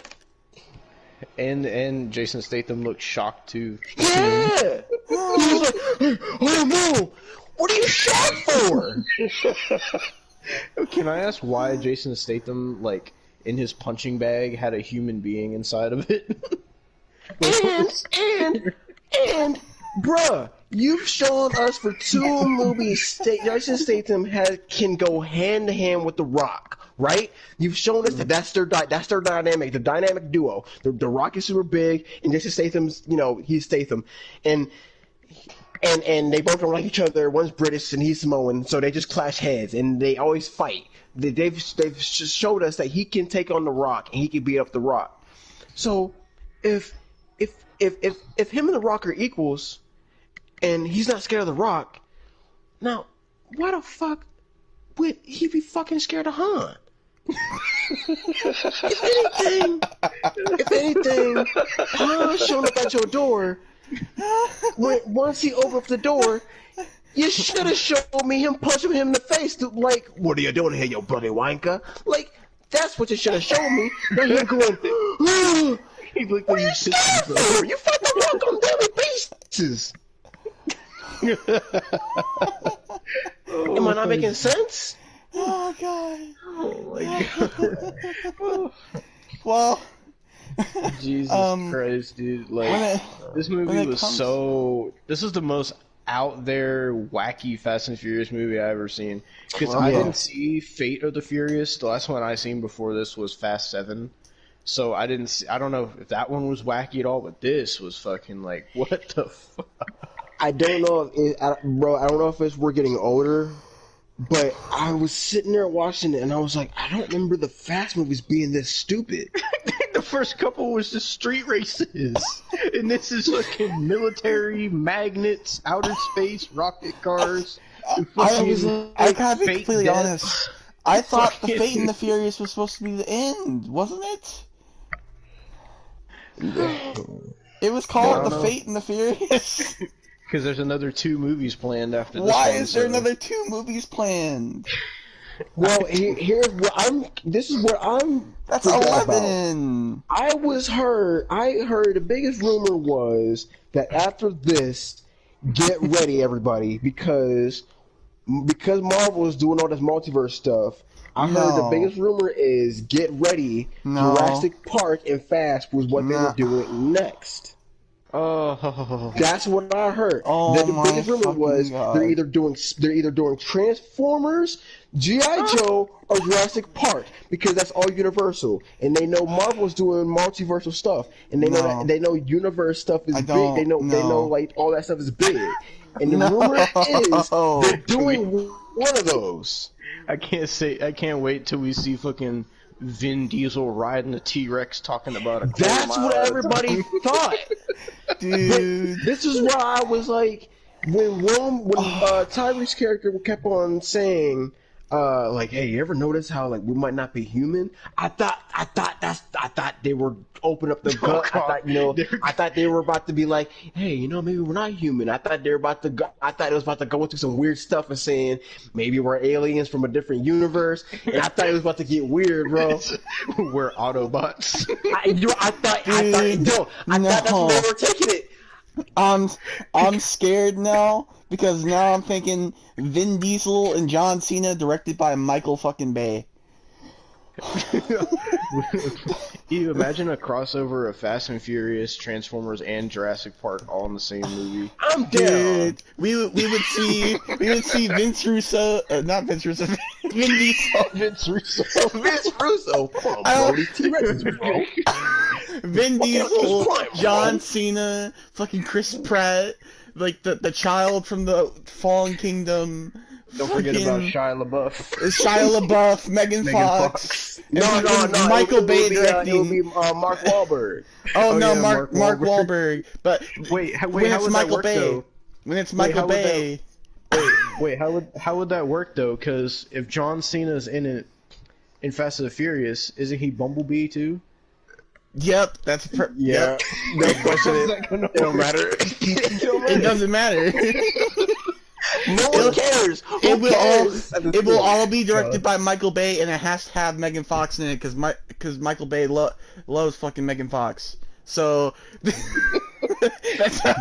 And Jason Statham looked shocked too. Yeah. He was like, oh no, what are you shocked for? Can I ask why Jason Statham, like, in his punching bag had a human being inside of it? and bruh, you've shown us for 2 movies Jason Statham can go hand to hand with The Rock, right? You've shown us that that's their dynamic, the dynamic duo. The Rock is super big, and Jason Statham's, he's Statham, and they both don't like each other. One's British and he's Samoan, so they just clash heads, and they always fight. They've showed us that he can take on The Rock and he can beat up The Rock. So if him and The Rock are equals, and he's not scared of The Rock, now why the fuck would he be fucking scared of Han? if anything, Han showing up at your door. Once he opened up the door, you should have showed me him punching him in the face. Like, what are you doing here, you bloody wanker? Like, that's what you should have shown me. Not him going, oh, what are you scared for? You fucking walk on daily basis. Am I not making sense? Oh god. Oh my god. Well. Jesus Christ, dude! Like, this movie was This is the most out there, wacky Fast and Furious movie I've ever seen. Because I didn't see Fate of the Furious. The last one I seen before this was Fast 7. So I don't know if that one was wacky at all, but this was fucking like, what the fuck? I don't know bro. I don't know if we're getting older, but I was sitting there watching it, and I was like, I don't remember the Fast movies being this stupid. The first couple was just street races, and this is fucking military, magnets, outer space, rocket cars. I gotta be completely honest. I thought the Fate and the Furious was supposed to be the end, wasn't it? It was called The Fate and the Furious. Because there's another 2 movies planned after this. Why is there another 2 movies planned? Well, here's what I'm. This is what I'm. That's freaking out 11. I heard the biggest rumor was that after this, get ready, everybody, because Marvel is doing all this multiverse stuff. I heard the biggest rumor is get ready. No. Jurassic Park and Fast was what they No. were doing next. Oh, That's what I heard. Oh The my biggest rumor was God. they're either doing Transformers, G.I. Joe, or Jurassic Park because that's all Universal, and they know Marvel's doing multiversal stuff, and they know No. that they know universe stuff is I big. don't They know know. like all that stuff is big, and the No. rumor is they're doing one of those. I can't wait till we see fucking Vin Diesel riding a T-Rex talking about a quarter That's mile what at a everybody time. thought. Dude. This is why I was like, when Tyree's character kept on saying, like, hey, you ever notice how like we might not be human? I thought they were open up the gut. I thought they were about to be like, hey, maybe we're not human. I thought they were about to go. I thought it was about to go into some weird stuff and saying maybe we're aliens from a different universe. And I thought it was about to get weird, bro. We're Autobots. I thought that's where they were taking it. I'm scared now because now I'm thinking Vin Diesel and John Cena directed by Michael fucking Bay. You imagine a crossover of Fast and Furious, Transformers, and Jurassic Park all in the same movie? I'm down. Dude, we would see Vince Russo, not Vince Russo, Vin Diesel. Vince Russo. Vince Russo. Come on, bro. These T-Rexes, bro. Vin Diesel, Prime, John Cena, fucking Chris Pratt, like the child from the Fallen Kingdom. Don't forget about Shia LaBeouf. Shia LaBeouf, Megan Fox. No, Michael Bay It directing. would be Mark Wahlberg. Oh no, yeah, Mark Wahlberg. But Wait, when how it's would Michael that work, Bay, though? when it's Wait, Michael how would Bay, Wait, how would that work though? Because if John Cena's in it in Fast and the Furious, isn't he Bumblebee too? yep, that's Yeah. Yep. No question. It don't matter. It doesn't matter. No one cares. It will all cares? it will all be directed by Michael Bay, and it has to have Megan Fox in it because Michael Bay loves fucking Megan Fox. So that's how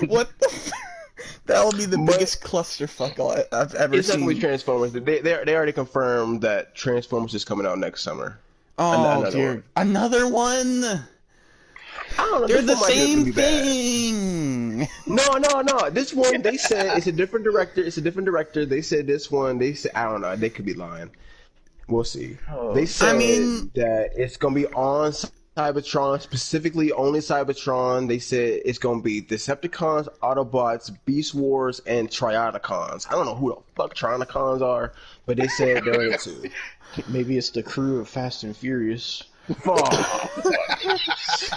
what the that will be the biggest clusterfuck I've ever It's definitely seen. Transformers. They already confirmed that Transformers is coming out next summer. Oh another dear, one. another one. I don't know. They're this the one might same be bad. thing. No. This one, they said it's a different director. They said this one. They said I don't know. They could be lying. We'll see. Oh. They said I mean- that it's gonna be on Cybertron, specifically only Cybertron. They said it's gonna be Decepticons, Autobots, Beast Wars, and Triodicons. I don't know who the fuck Triodicons are, but they said they're in it too. Maybe it's the crew of Fast and Furious.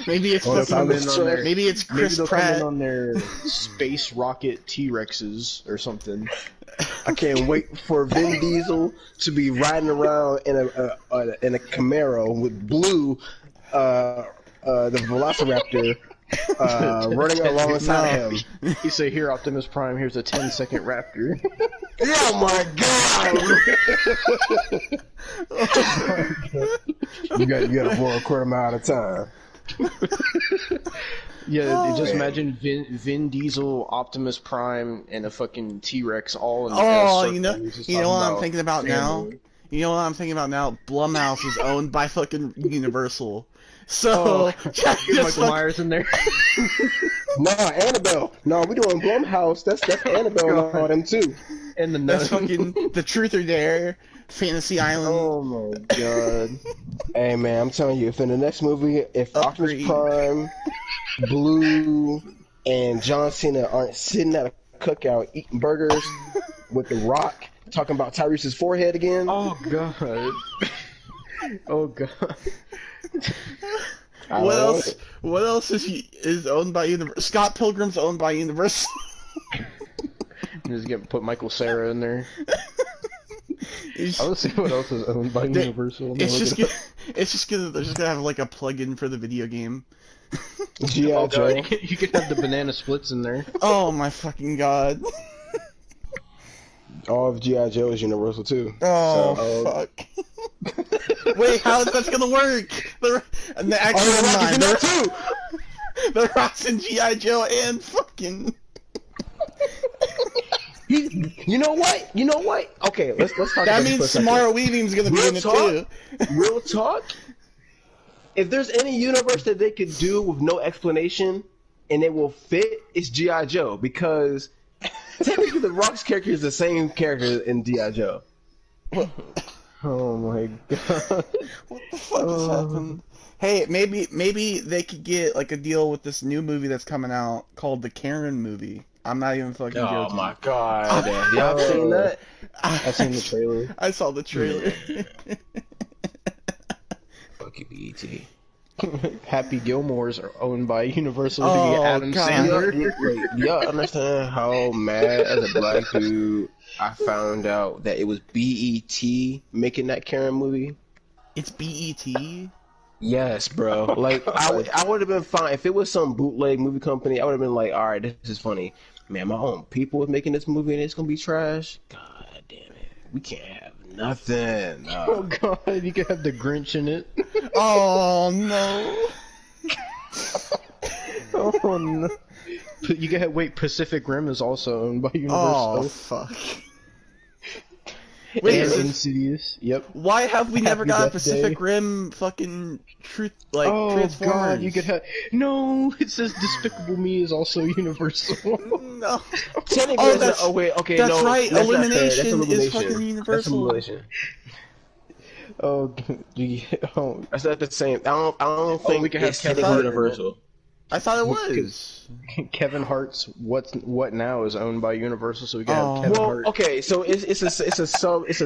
Maybe it's Or fucking, they'll come in on their- maybe it's Maybe Chris they'll come Pratt. in on their space rocket T-Rexes or something. I can't wait for Vin Diesel to be riding around in a Camaro with Blue, the Velociraptor, running alongside him. You say, "Here, Optimus Prime. Here's a 10-second Raptor." Oh my god! You got to blow a quarter mile at a time. Yeah, just man. imagine Vin Diesel, Optimus Prime, and a fucking T-Rex all in. Oh, in a circle. He's just talking what I'm thinking about now? family. You know what I'm thinking about now? Blumhouse is owned by fucking Universal. So, just Michael fuck- Myers in there. Nah, Annabelle. No, we doing Blumhouse. That's Annabelle and all them too. And the that's nun. fucking the Truth or Dare, Fantasy Island. Oh my god. Hey man, I'm telling you, if in the next movie, if Upgrade. Optimus Prime, Blue, and John Cena aren't sitting at a cookout eating burgers with The Rock, talking about Tyrese's forehead again. Oh god. Oh god. What else? What else is owned by Universal? Scott Pilgrim's owned by Universal. Just put Michael Cera in there. It's, I would see what else is owned by Universal. it's just gonna they're just gonna have like a plug-in for the video game. G.I. Oh Joe. god, you could have the banana splits in there. Oh my fucking god. All of G.I. Joe is Universal too. Oh, So, fuck. Wait, how is that gonna work? Actually, The never Rock is in mind. that too. The Rock's in G.I. Joe and fucking... You know what? You know what? Okay, let's talk about That this means for a second. Samara Weaving's gonna be Real in it talk? too. Real talk. If there's any universe that they could do with no explanation and it will fit, it's G.I. Joe, because technically the Rock's character is the same character in G.I. Joe. Oh my god. What the fuck has happened? Hey, maybe they could get like a deal with this new movie that's coming out called the Karen movie. I'm not even fucking joking. Oh my god. Y'all seen that? I've seen the trailer. I saw the trailer. Fuck you, BET. Happy Gilmore's are owned by Universal Oh, to get Adam God. Sandler. Do y'all understand how mad as a black dude I found out that it was BET making that Karen movie? It's BET? Yes, bro. Like, I would have been fine. If it was some bootleg movie company, I would have been like, alright, this is funny. Man, my own people is making this movie and it's gonna be trash? God damn it. We can't have nothing. Oh god, you could have the Grinch in it. Oh no. Oh no. You could have, wait, Pacific Rim is also owned by Oh Universal. fuck. And Wait, Insidious. Yep. why have we never Happy got a Death Pacific Day. Rim fucking Oh Transformers? god, you could have. No, it says Despicable Me is also Universal. No. Technically, Oh, that's that's- okay, okay, that's no, right, that's not fair. Illumination That's is Illumination. fucking That's Universal. Illumination. Oh, do you, oh, That's not the same. I don't think we can have it's Kevin technically Hart in it. Universal. I thought it was. Kevin Hart's What Now is owned by Universal, so we can Oh. have Kevin Well, Hart. okay, so it's a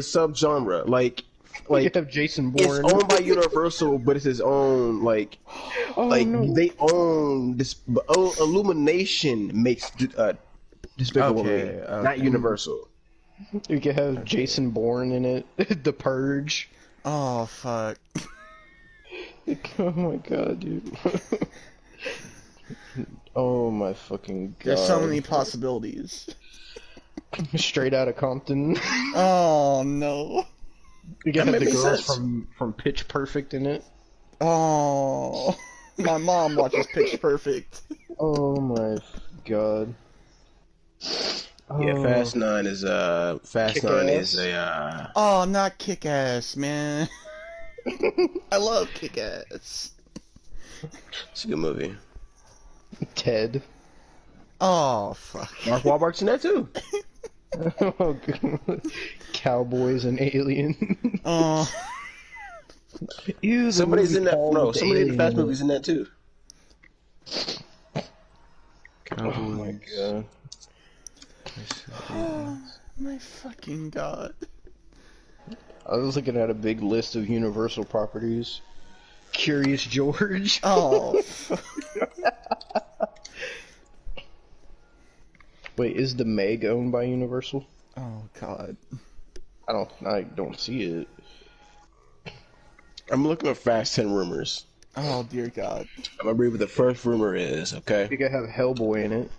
sub genre. Like We could have Jason it's Bourne. owned by Universal, but it's his own like Oh, no. they own this. Illumination makes Despicable Me, Okay. not Universal. We could have Jason Bourne in it. The Purge. Oh fuck. Oh my god, dude. Oh my fucking god. There's so many possibilities. Straight out of Compton. Oh no. We could That have the makes girls sense. from Pitch Perfect in it. Oh. My mom watches Pitch Perfect. Oh my god. Yeah, Oh. Fast 9 is Kick-Ass. a Oh, not Kick-Ass, man. I love Kick-Ass. it's a good movie. Ted. Oh, fuck. Mark Wahlberg's in that too. Oh, god. Cowboys and Alien. Oh. Ew, the Somebody's movie in that. called No, somebody in the Fast Alien. movies in that too. Oh my god. Oh, my fucking god. I was looking at a big list of Universal properties. Curious George. Oh. Wait, is the Meg owned by Universal? Oh, god. I don't see it. I'm looking at Fast 10 rumors. Oh, dear god. I'm gonna read what the first rumor is. Okay, You could have Hellboy in it.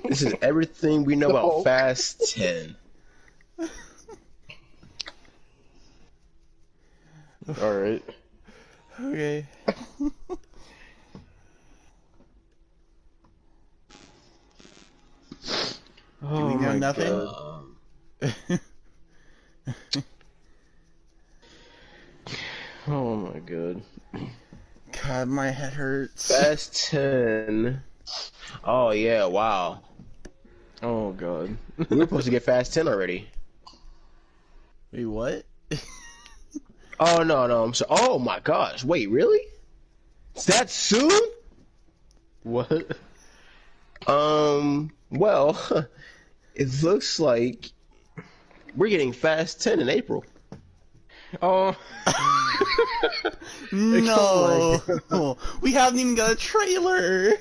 this is everything we know No. about Fast 10. Alright. Okay. Oh we know my nothing? God. Oh my god. God, my head hurts. Fast 10. Oh yeah, wow. Oh god. We were supposed to get Fast 10 already. Wait, what? Oh no, I'm sorry. Oh my gosh, wait, really? Is that soon? What? Well, it looks like we're getting Fast 10 in April. Oh. No. We haven't even got a trailer.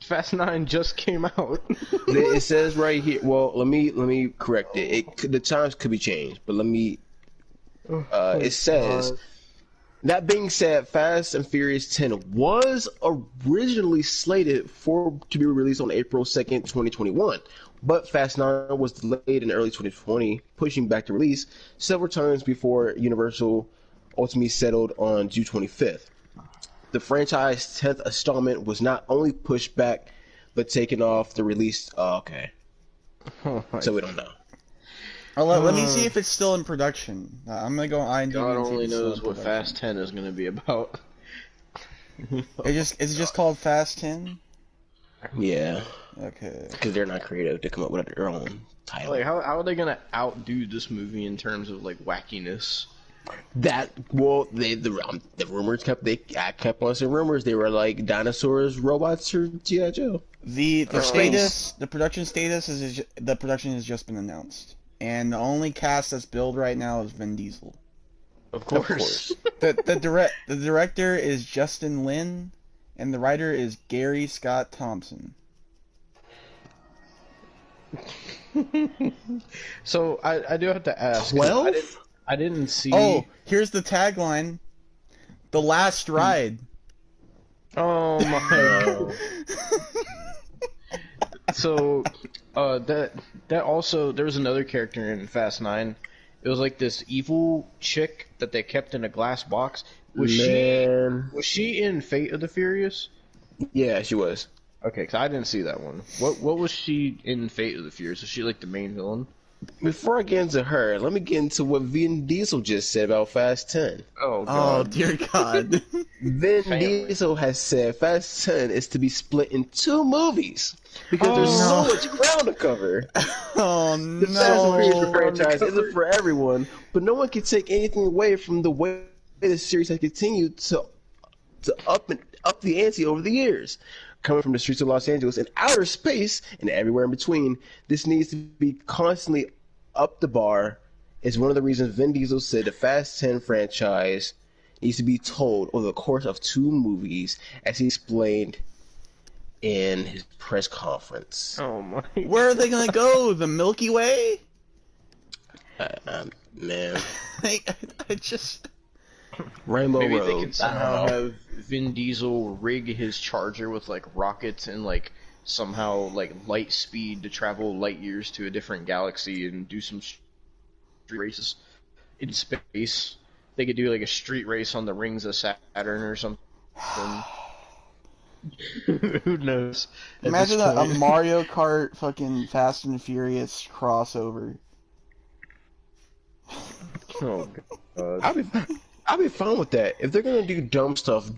Fast 9 just came out. It says right here. Well, let me correct it. The times could be changed, but let me. It says That being said, Fast and Furious 10 was originally slated to be released on April 2nd, 2021, but Fast 9 was delayed in early 2020, pushing back the release several times before Universal ultimately settled on June 25th. The franchise's 10th installment was not only pushed back, but taken off the release. Oh, okay. So we don't know. Let me see if it's still in production. I'm gonna go on IMDb. God and see if only it's still knows in what production. Fast 10 is going to be about. Is it just called Fast 10? Yeah, Okay. because they're not creative to come up with their own title. Like, how are they going to outdo this movie in terms of, like, wackiness? The rumors I kept on saying rumors. They were like dinosaurs, robots, or G.I. Joe. The Space. the production status is the production has just been announced, and the only cast that's billed right now is Vin Diesel. Of course. The director is Justin Lin, and the writer is Gary Scott Thompson. So, I do have to ask. 12? I didn't see... Oh, here's the tagline: "The Last Ride." Oh my god. So, that also, there was another character in Fast 9. It was like this evil chick that they kept in a glass box. Was she in Fate of the Furious? Yeah, she was. Okay, because I didn't see that one. What was she in Fate of the Furious? Was she like the main villain? Before I get into her, let me get into what Vin Diesel just said about Fast 10. Oh Oh god. dear God! Vin Diesel has said Fast 10 is to be split in 2 movies because there's so no. much ground to cover. Oh The Fast and Furious no! franchise isn't for everyone, but no one can take anything away from the way the series has continued to up the ante over the years. Coming from the streets of Los Angeles and outer space and everywhere in between, this needs to be constantly up the bar. Is one of the reasons Vin Diesel said the Fast 10 franchise needs to be told over the course of 2 movies, as he explained in his press conference. Oh my. Where are they gonna go? The Milky Way? Man, I just. Rainbow Maybe Road. they can I somehow don't know. have Vin Diesel rig his charger with like rockets and like somehow like light speed to travel light years to a different galaxy and do some street races in space. They could do like a street race on the rings of Saturn or something. Who knows? at this Imagine a point. Mario Kart fucking Fast and Furious crossover. Oh god. I'll be fine with that. If they're gonna do dumb stuff,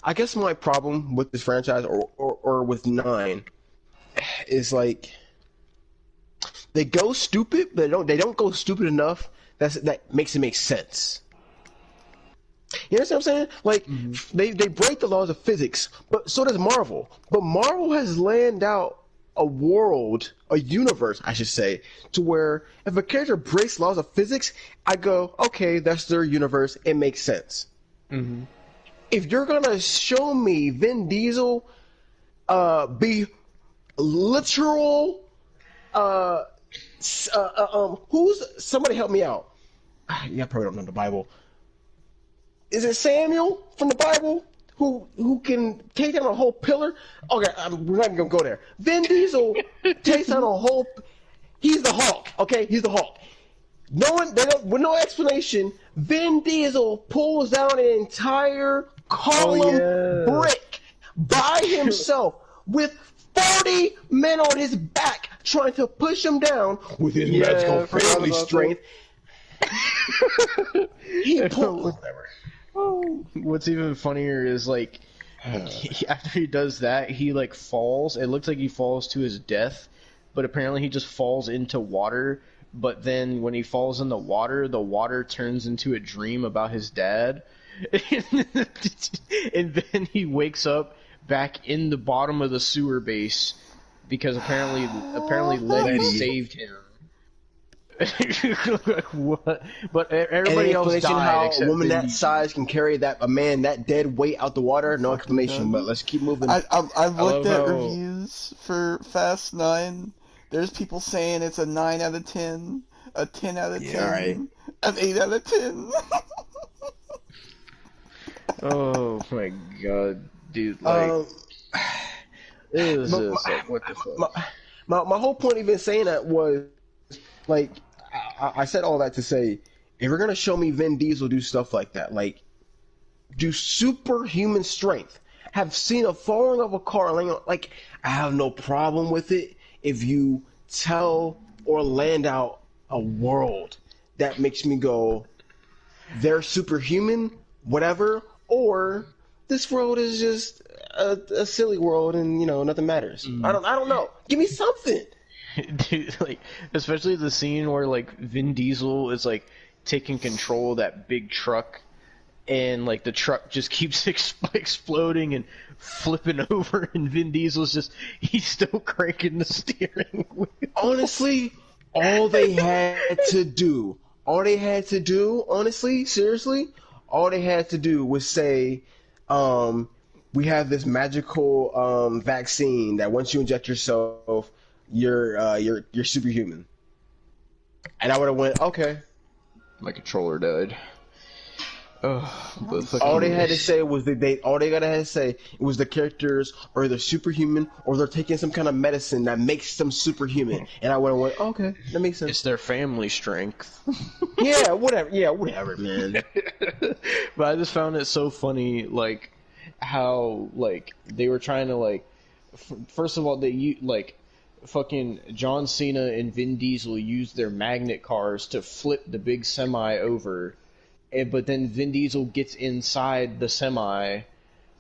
I guess my problem with this franchise or with 9 is like they go stupid, but they don't go stupid enough that makes it make sense. You understand what I'm saying? Like they break the laws of physics, but so does Marvel. But Marvel has laid out a universe, I should say, to where if a character breaks laws of physics, I go, okay, that's their universe. It makes sense. Mm-hmm. If you're gonna show me Vin Diesel be literal, who's somebody help me out? Yeah, I probably don't know the Bible. Is it Samuel from the Bible who can take down a whole pillar? Okay, we're not even gonna go there. Vin Diesel takes down a whole. He's the Hulk. Okay, he's the Hulk. With no explanation, Vin Diesel pulls down an entire column brick by himself with 40 men on his back trying to push him down with his magical family strength. He pulled. What's even funnier is like after he does that, he like falls. It looks like he falls to his death, but apparently he just falls into water. But then when he falls in the water turns into a dream about his dad, and then he wakes up back in the bottom of the sewer base because apparently Letty saved him. What? But everybody else died. How Except a woman Vin that Diesel. size can carry a man that dead weight out the water? No explanation, but let's keep moving. I've looked at how- reviews for Fast 9. There's people saying it's a 9 out of 10, a 10 out of 10, right. an 8 out of 10. Oh my god, dude! Like, it was just like, what the fuck? My whole point even saying that was, like, I said all that to say, if you're gonna show me Vin Diesel do stuff like that, like, do superhuman strength, have seen a falling of a car, like, I have no problem with it if you tell or land out a world that makes me go, they're superhuman, whatever, or this world is just a silly world and, you know, nothing matters. I don't know. Give me something. Dude, like, especially the scene where, like, Vin Diesel is, like, taking control of that big truck, and, like, the truck just keeps exploding and flipping over, and Vin Diesel's he's still cranking the steering wheel. Honestly, all they had to do, honestly, seriously, all they had to do was say, we have this magical vaccine that once you inject yourself, you're superhuman. And I would have went, okay. My controller died. All they had to say was all they gotta have to say was the characters are either superhuman or they're taking some kind of medicine that makes them superhuman. And I would have went, okay, that makes sense. It's their family strength. Yeah, whatever, man. But I just found it so funny, like, how, like, they were trying to, like, first of all, fucking John Cena and Vin Diesel used their magnet cars to flip the big semi over, but then Vin Diesel gets inside the semi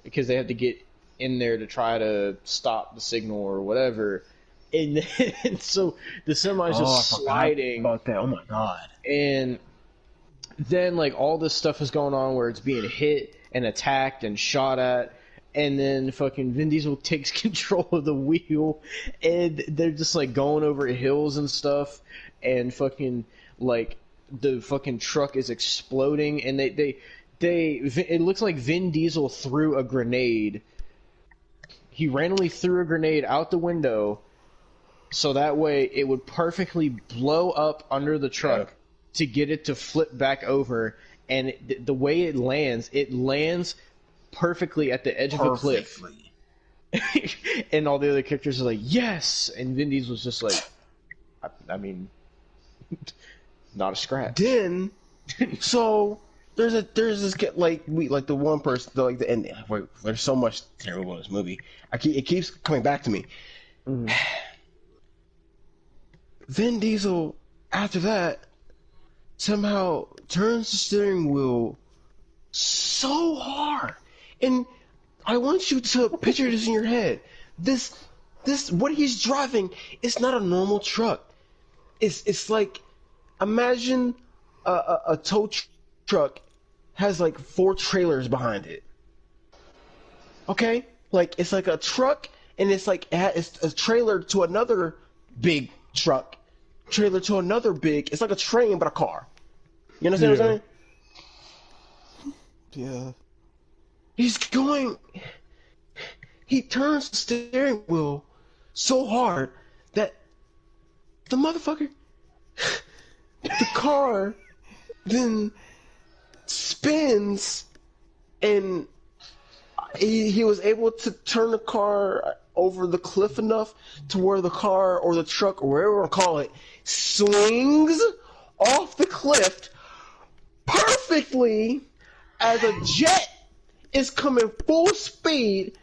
because they have to get in there to try to stop the signal or whatever, and so the semi's just sliding. About that. Oh my god. And then, like, all this stuff is going on where it's being hit and attacked and shot at, and then fucking Vin Diesel takes control of the wheel, and they're just, like, going over hills and stuff, and fucking, like, the fucking truck is exploding, and it looks like Vin Diesel threw a grenade. He randomly threw a grenade out the window, so that way it would perfectly blow up under the truck to get it to flip back over, and the way it lands perfectly at the edge of the cliff. And all the other characters are like, yes! And Vin Diesel was just like, I mean, not a scratch. Then, so there's this kid, like the one person, like the end. Wait, there's so much terrible in this movie. It keeps coming back to me. Mm-hmm. Vin Diesel, after that, somehow turns the steering wheel so hard, and I want you to picture this in your head. This what he's driving is not a normal truck. It's like, imagine a tow truck has like 4 trailers behind it. Okay, like it's like a truck, and it's like it's a trailer to another big truck, trailer to another big. It's like a train but a car. You understand what I'm saying? Yeah. He turns the steering wheel so hard that the motherfucker, the car then spins, and he was able to turn the car over the cliff enough to where the car or the truck or whatever you want to call it swings off the cliff perfectly as a jet is coming full speed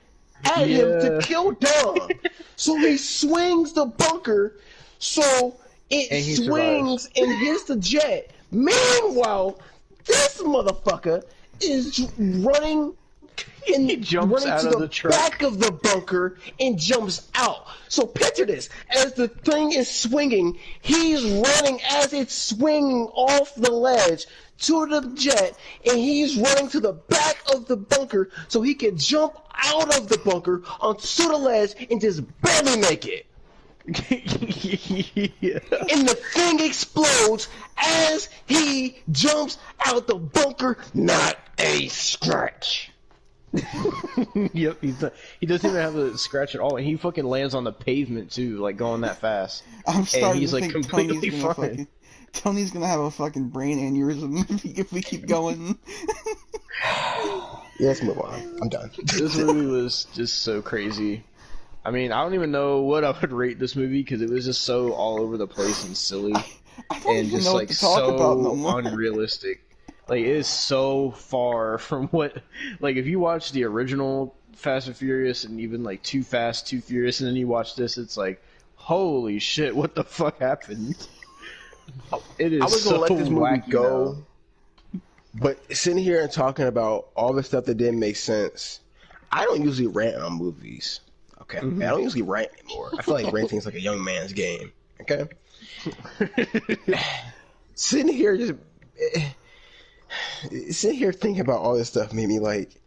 at him to kill Dom. So he swings the bunker, so it swings and hits the jet. Meanwhile, this motherfucker is running and he jumps out to of the truck. Back of the bunker and jumps out. So picture this: as the thing is swinging, he's running as it's swinging off the ledge to the jet, and he's running to the back of the bunker so he can jump out of the bunker onto the ledge and just barely make it. Yeah. And the thing explodes as he jumps out the bunker. Not a scratch. Yep, he doesn't even have a scratch at all, and he fucking lands on the pavement too, like going that fast. I'm starting and he's to like think completely fine. Tony's gonna have a fucking brain aneurysm if we keep going. let's move on. I'm done. This movie was just so crazy. I mean, I don't even know what I would rate this movie because it was just so all over the place and silly, I don't and even just know like what to talk so about no more. unrealistic. Like, it is so far from what. Like, if you watch the original Fast and Furious and even like Too Fast, Too Furious, and then you watch this, it's like, holy shit, what the fuck happened? It is I was gonna so let this movie wacky go, now. but sitting here and talking about all the stuff that didn't make sense, I don't usually rant on movies. Okay, I don't usually rant anymore. I feel like ranting is like a young man's game. Okay, sitting here thinking about all this stuff made me like.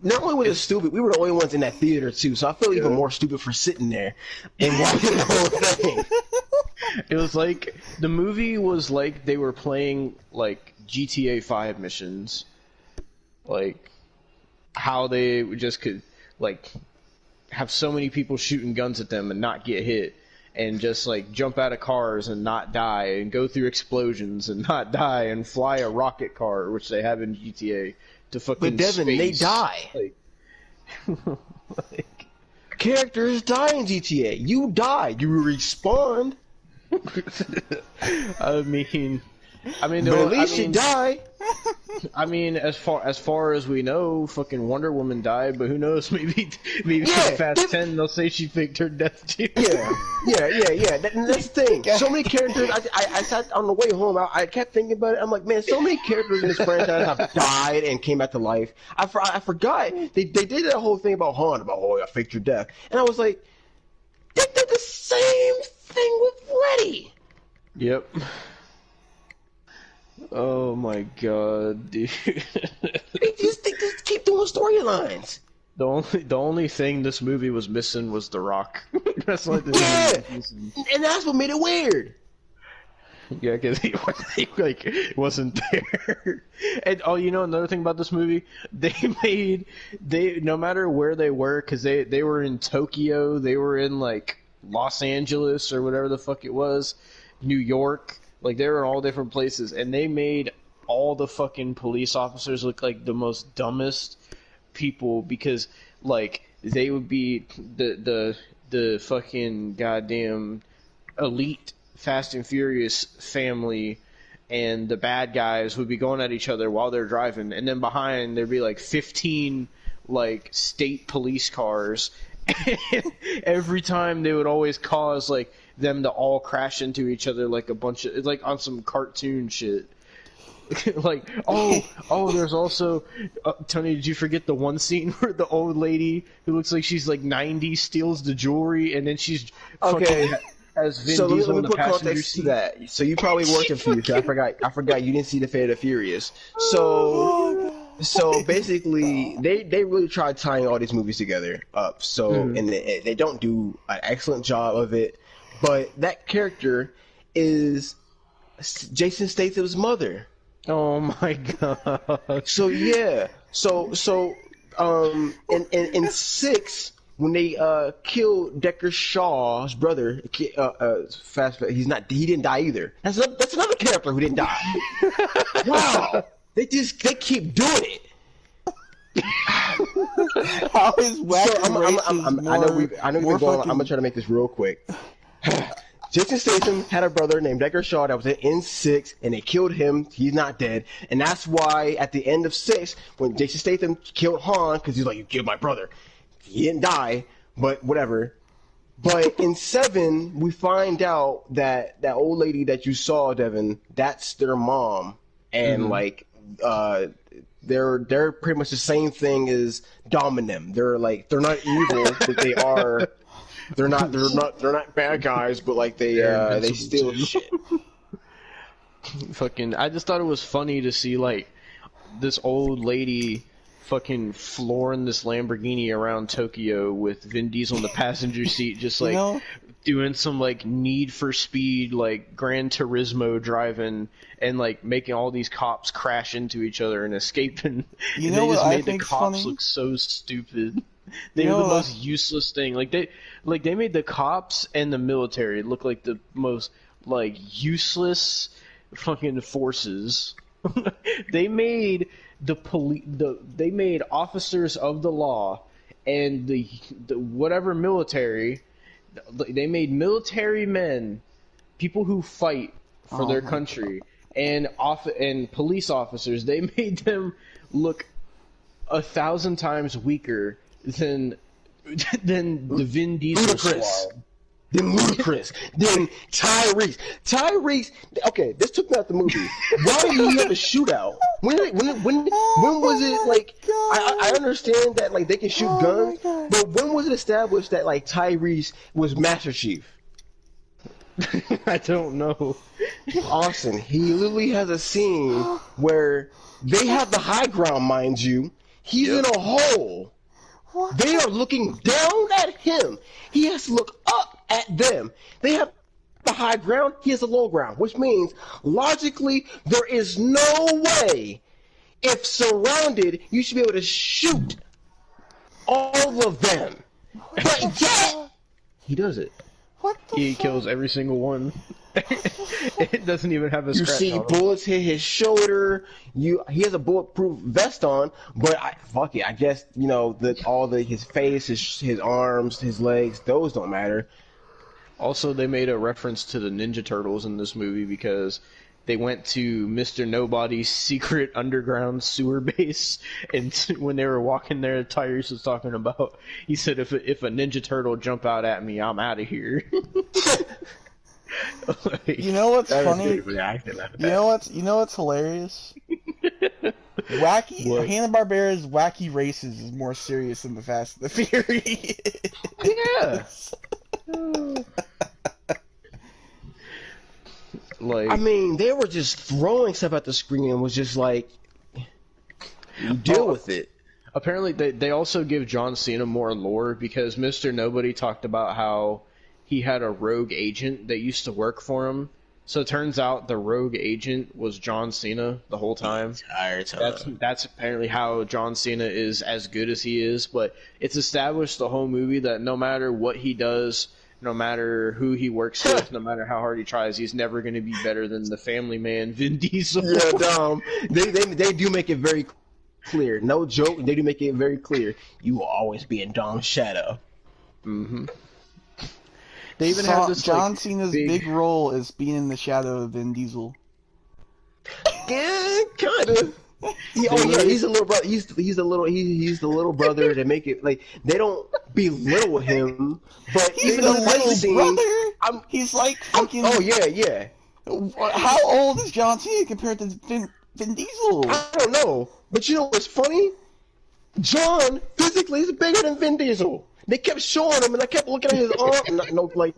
Not only was it stupid, we were the only ones in that theater too, so I feel even more stupid for sitting there and watching the whole thing. It was like the movie was like they were playing like GTA 5 missions, like how they just could like have so many people shooting guns at them and not get hit, and just like jump out of cars and not die, and go through explosions and not die, and fly a rocket car, which they have in GTA, to fucking But Devon, space. they die. Like, Characters die in GTA. You die. You respawn. I mean, But at least you die. I mean, as far as we know, fucking Wonder Woman died, but who knows? Maybe Yeah, in Fast 10 they'll say she faked her death too. Yeah. That's the thing. So many characters. I sat on the way home. I kept thinking about it. I'm like, man, so many characters in this franchise have died and came back to life. I forgot they did that whole thing about Han, about I faked your death, and I was like, they did the same thing with Letty. Yep. Oh my god, dude. They just keep doing storylines. The only thing this movie was missing was The Rock. That's like And that's what made it weird. Yeah, because he like wasn't there. And you know another thing about this movie, they no matter where they were, because they were in Tokyo, they were in like Los Angeles or whatever the fuck it was, New York. Like, they were in all different places, and they made all the fucking police officers look like the most dumbest people, because, like, they would be the fucking goddamn elite Fast and Furious family, and the bad guys would be going at each other while they're driving, and then behind there'd be, like, 15, like, state police cars, and every time they would always cause, like, them to all crash into each other like a bunch of, like, on some cartoon shit. Like, there's also Tony, did you forget the one scene where the old lady who looks like she's like 90 steals the jewelry, and then she's Okay. as Vin So Diesel let in me the put passenger context to seat? that. So you probably weren't confused. I forgot you didn't see the Fate of the Furious. So basically, they really tried tying all these movies together up. So and they don't do an excellent job of it. But that character is Jason Statham's mother. Oh my god. So yeah. So in 6, when they killed Decker Shaw's brother, he didn't die either. That's another character who didn't die. Wow. They keep doing it. How is wacky I know we're going. I'm gonna try to make this real quick. Jason Statham had a brother named Decker Shaw that was in 6, and they killed him. He's not dead, and that's why at the end of 6, when Jason Statham killed Han, because he's like, "You killed my brother," he didn't die, but whatever. But in 7, we find out that that old lady that you saw, Devon, that's their mom, and like they're pretty much the same thing as Dominem. They're not evil, but they are. They're not bad guys, but like they steal shit. Fucking, I just thought it was funny to see like this old lady fucking flooring this Lamborghini around Tokyo with Vin Diesel in the passenger seat, just like doing some like Need for Speed, like Gran Turismo driving, and like making all these cops crash into each other and escaping. You and know they just what I made the think's cops funny? look so stupid. They were the most useless thing. Like they made the cops and the military look like the most like useless fucking forces. They made they made officers of the law and the whatever military. They made military men, people who fight for their country, and police officers. They made them look 1,000 times weaker than the Vin Diesel squad. Then Ludacris. Then Tyrese. Okay, this took me out the movie. Why did he have a shootout? When was it like? I understand that like they can shoot guns, but when was it established that like Tyrese was Master Chief? I don't know. Austin, he literally has a scene where they have the high ground, mind you. He's in a hole. They are looking down at him. He has to look up at them. They have the high ground. He has the low ground, which means logically there is no way, if surrounded, you should be able to shoot all of them. But yet he does it. He kills every single one. It doesn't even have a You scratch see on him. bullets hit his shoulder. He has a bulletproof vest on, but fuck it. I guess his face, his arms, his legs, those don't matter. Also, they made a reference to the Ninja Turtles in this movie because they went to Mr. Nobody's secret underground sewer base, and when they were walking there, Tyrese was talking about. He said, "If a Ninja Turtle jump out at me, I'm out of here." You know what's funny? You know what's hilarious? Hanna-Barbera's Wacky Races is more serious than the Fast and the Furious. Yeah. Like, I mean, they were just throwing stuff at the screen and was just like, deal with it. Apparently, they also give John Cena more lore because Mr. Nobody talked about how he had a rogue agent that used to work for him. So it turns out the rogue agent was John Cena the whole time. That's apparently how John Cena is as good as he is. But it's established the whole movie that no matter what he does, no matter who he works with, no matter how hard he tries, he's never going to be better than the family man, Vin Diesel. Yeah, Dom. They do make it very clear. No joke. They do make it very clear. You will always be in Dom's shadow. Mm-hmm. They even have this John Cena's big role is being in the shadow of Vin Diesel. Yeah, kind of. He's a little brother. He's the little brother to make it like they don't belittle him, but He's even the the fight little scene, brother. He's like fucking. Oh yeah. How old is John Cena compared to Vin Diesel? I don't know, but you know what's funny? John physically is bigger than Vin Diesel. They kept showing him, and I kept looking at his arm.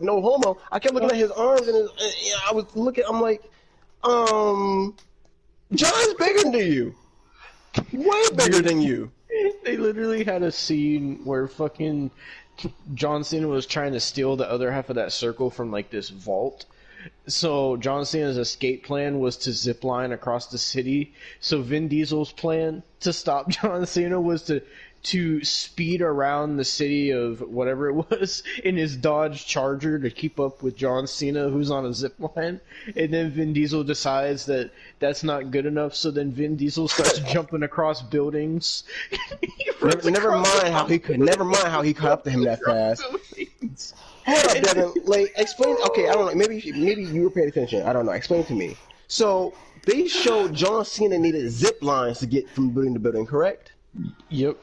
No homo. I kept looking at his arms, and I was looking. I'm like, John's bigger than you. Way bigger than you. They literally had a scene where fucking John Cena was trying to steal the other half of that circle from like this vault. So John Cena's escape plan was to zip line across the city. So Vin Diesel's plan to stop John Cena was to speed around the city of whatever it was in his Dodge Charger to keep up with John Cena, who's on a zip line. And then Vin Diesel decides that that's not good enough, so then Vin Diesel starts jumping across buildings. Never mind how he caught up to him that fast. Hold up, Devin. Like, explain. Okay, I don't know. Maybe you were paying attention. I don't know. Explain to me. So they showed John Cena needed zip lines to get from building to building, correct? Yep.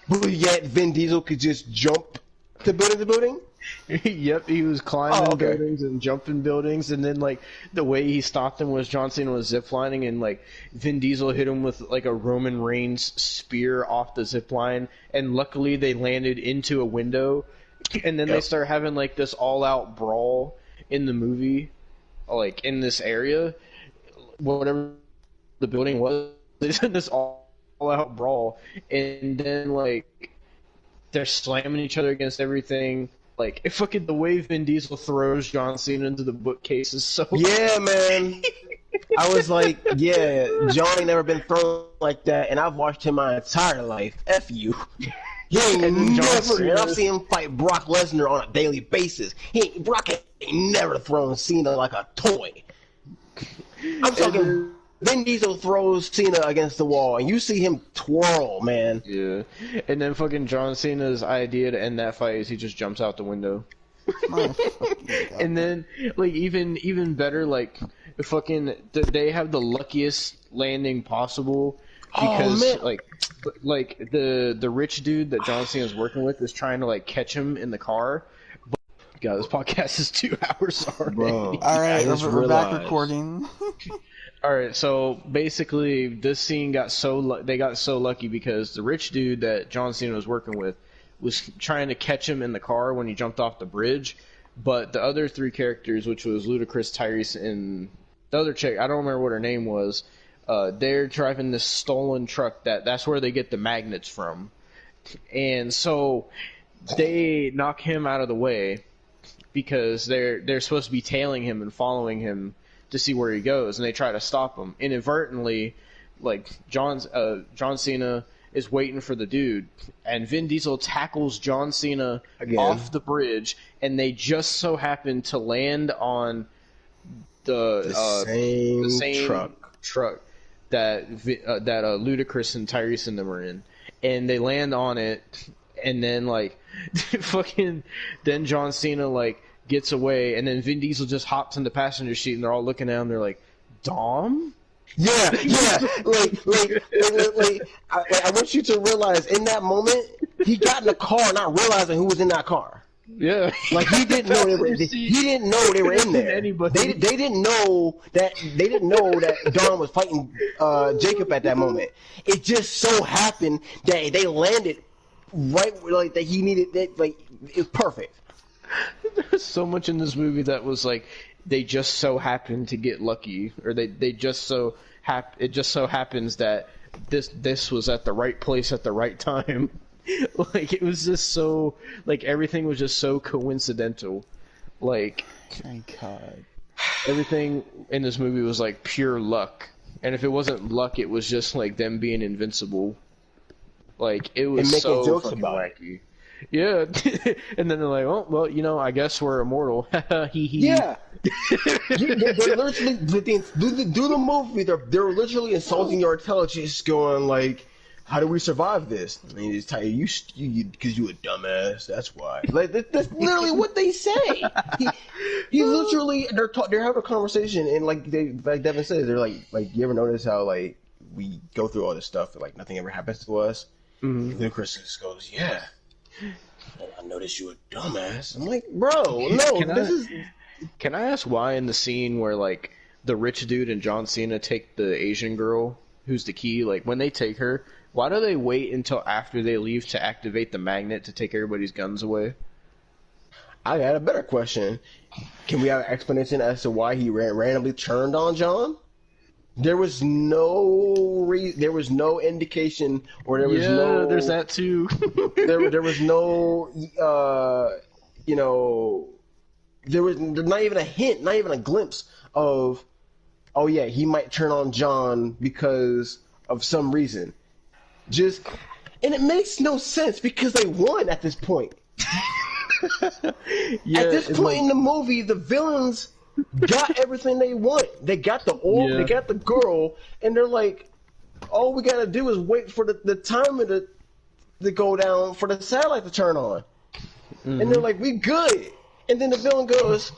But yet Vin Diesel could just jump to building to building? Yep, he was climbing buildings and jumping buildings, and then like the way he stopped him was John Cena was ziplining, and like Vin Diesel hit him with like a Roman Reigns spear off the zip line, and luckily they landed into a window, and then they start having like this all-out brawl in the movie, like in this area, whatever the building was, this all-out brawl, and then like they're slamming each other against everything. Like, fucking the way Vin Diesel throws John Cena into the bookcase is so... Yeah, man. I was like, yeah, John ain't never been thrown like that, and I've watched him my entire life. F you. He ain't never... And I've seen him fight Brock Lesnar on a daily basis. Brock ain't never thrown Cena like a toy. I'm talking Vin Diesel throws Cena against the wall, and you see him twirl, man. Yeah. And then fucking John Cena's idea to end that fight is he just jumps out the window. And then, like, even better, like, fucking, they have the luckiest landing possible because, like the rich dude that John Cena's working with is trying to, like, catch him in the car. But, God, this podcast is 2 hours already. Bro. Alright, we're back recording. Alright, so basically, this scene got they got so lucky because the rich dude that John Cena was working with was trying to catch him in the car when he jumped off the bridge, but the other three characters, which was Ludacris, Tyrese, and the other chick, I don't remember what her name was, they're driving this stolen truck that's where they get the magnets from. And so they knock him out of the way because they're supposed to be tailing him and following him to see where he goes, and they try to stop him. Inadvertently, like, John Cena is waiting for the dude, and Vin Diesel tackles John Cena off the bridge, and they just so happen to land on the same truck that Ludacris and Tyrese and them are in, and they land on it, and then like then John Cena like gets away, and then Vin Diesel just hops in the passenger seat, and they're all looking at him. They're like, "Dom." Yeah. I want you to realize in that moment he got in the car not realizing who was in that car. Yeah, like he didn't know they were. He didn't know they were in there. They didn't know that. They didn't know that Dom was fighting Jacob at that moment. It just so happened that they landed right like that. He needed that. Like it was perfect. There's so much in this movie that was like they just so happened to get lucky, or they just so it just so happens that this was at the right place at the right time. Like it was just so like everything was just so coincidental. Like, my God, everything in this movie was like pure luck, and if it wasn't luck, it was just like them being invincible. Like it was and making so jokes fucking about wacky. Yeah, and then they're like, "Oh, well, you know, I guess we're immortal." Yeah, they're literally do the movie. They're literally insulting your intelligence, going like, "How do we survive this?" I mean, it's tell you because you a dumbass. That's why. Like that's literally what they say. He literally they're having a conversation, and like Devon says, they're like you ever notice how like we go through all this stuff and like nothing ever happens to us? Mm-hmm. And then Chris just goes, "Yeah. I noticed you a dumbass." I'm like, bro, no, Can I ask why in the scene where like the rich dude and John Cena take the Asian girl who's the key, like when they take her, why do they wait until after they leave to activate the magnet to take everybody's guns away? I got a better question. Can we have an explanation as to why he randomly turned on John? There was no there was no indication, or there was no. There's that too. there was no, you know, there was not even a hint, not even a glimpse of, oh yeah, he might turn on John because of some reason. And it makes no sense because they won at this point. At this point in the movie, the villains got everything they want. They got the orb, they got the girl, and they're like, all we gotta do is wait for the timer to go down for the satellite to turn on. Mm-hmm. And they're like, we good. And then the villain goes,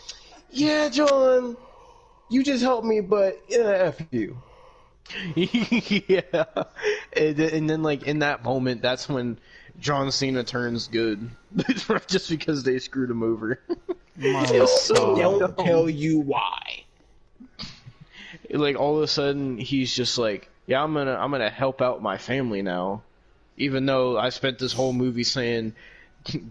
yeah, John, you just helped me, but F you. Yeah. And then like in that moment, that's when John Cena turns good. Just because they screwed him over. Don't tell you why. Like all of a sudden he's just like, yeah, I'm gonna help out my family now, even though I spent this whole movie saying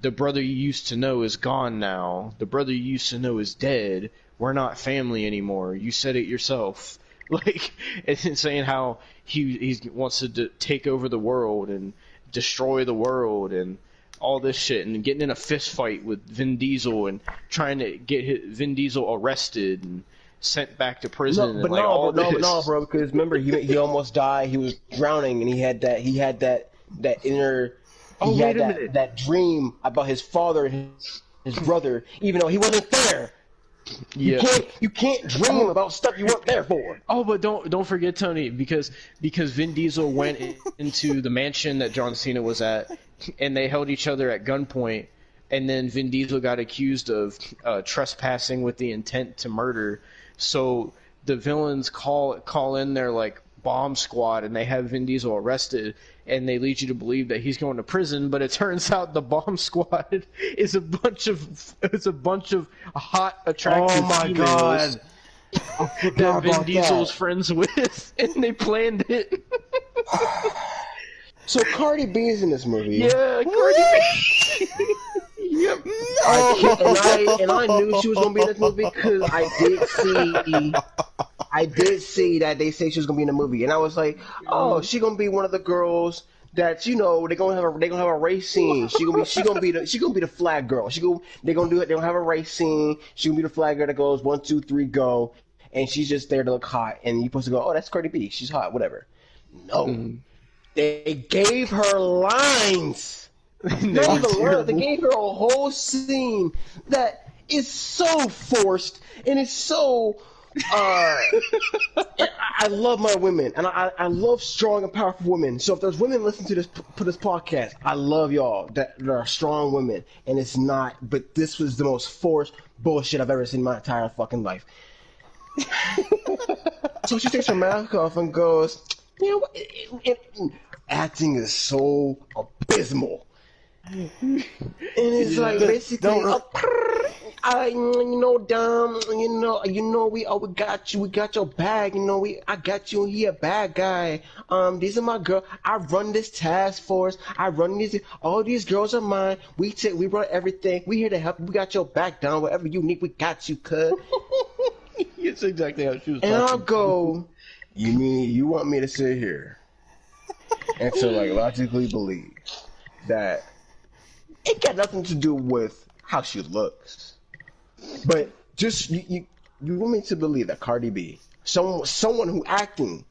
the brother you used to know is gone now. The brother you used to know is dead. We're not family anymore. You said it yourself. Like, and saying how he wants to take over the world and destroy the world and all this shit, and getting in a fist fight with Vin Diesel and trying to get Vin Diesel arrested and sent back to prison. No, bro, because remember he almost died. He was drowning, and he had that inner that dream about his father and his brother, even though he wasn't there. Yeah. You can't dream about stuff you weren't there for. Oh, but don't forget, Tony, because Vin Diesel went into the mansion that John Cena was at, and they held each other at gunpoint, and then Vin Diesel got accused of trespassing with the intent to murder. So the villains call in their like bomb squad, and they have Vin Diesel arrested, and they lead you to believe that he's going to prison, but it turns out the bomb squad is a bunch of hot, attractive females that Vin Diesel's friends with, and they planned it. So Cardi B is in this movie. Yeah, Cardi B. Yep. And I knew she was gonna be in this movie because I did see that they say she was gonna be in the movie, and I was like, oh, she gonna be one of the girls that they're gonna have a race scene. She gonna be the flag girl. They're gonna have a race scene. She gonna be the flag girl that goes 1, 2, 3, go, and she's just there to look hot, and you're supposed to go, oh, that's Cardi B. She's hot, whatever. No, they gave her lines. They gave her a whole scene that is so forced and it's so. I love my women, and I love strong and powerful women. So if there's women listening to this podcast, I love y'all that are strong women, and it's not. But this was the most forced bullshit I've ever seen in my entire fucking life. So she takes her mask off and goes, you know, acting is so abysmal. And it's like basically, we got you, we got your bag, I got you, he a bad guy. These are my girls. I run this task force. I run these. All these girls are mine. We run everything. We here to help. We got your back down. Whatever you need, we got you, cuz. It's exactly how she was. And I'll go. You mean you want me to sit here and to like logically believe that it got nothing to do with how she looks, but just you want me to believe that Cardi B, someone who acting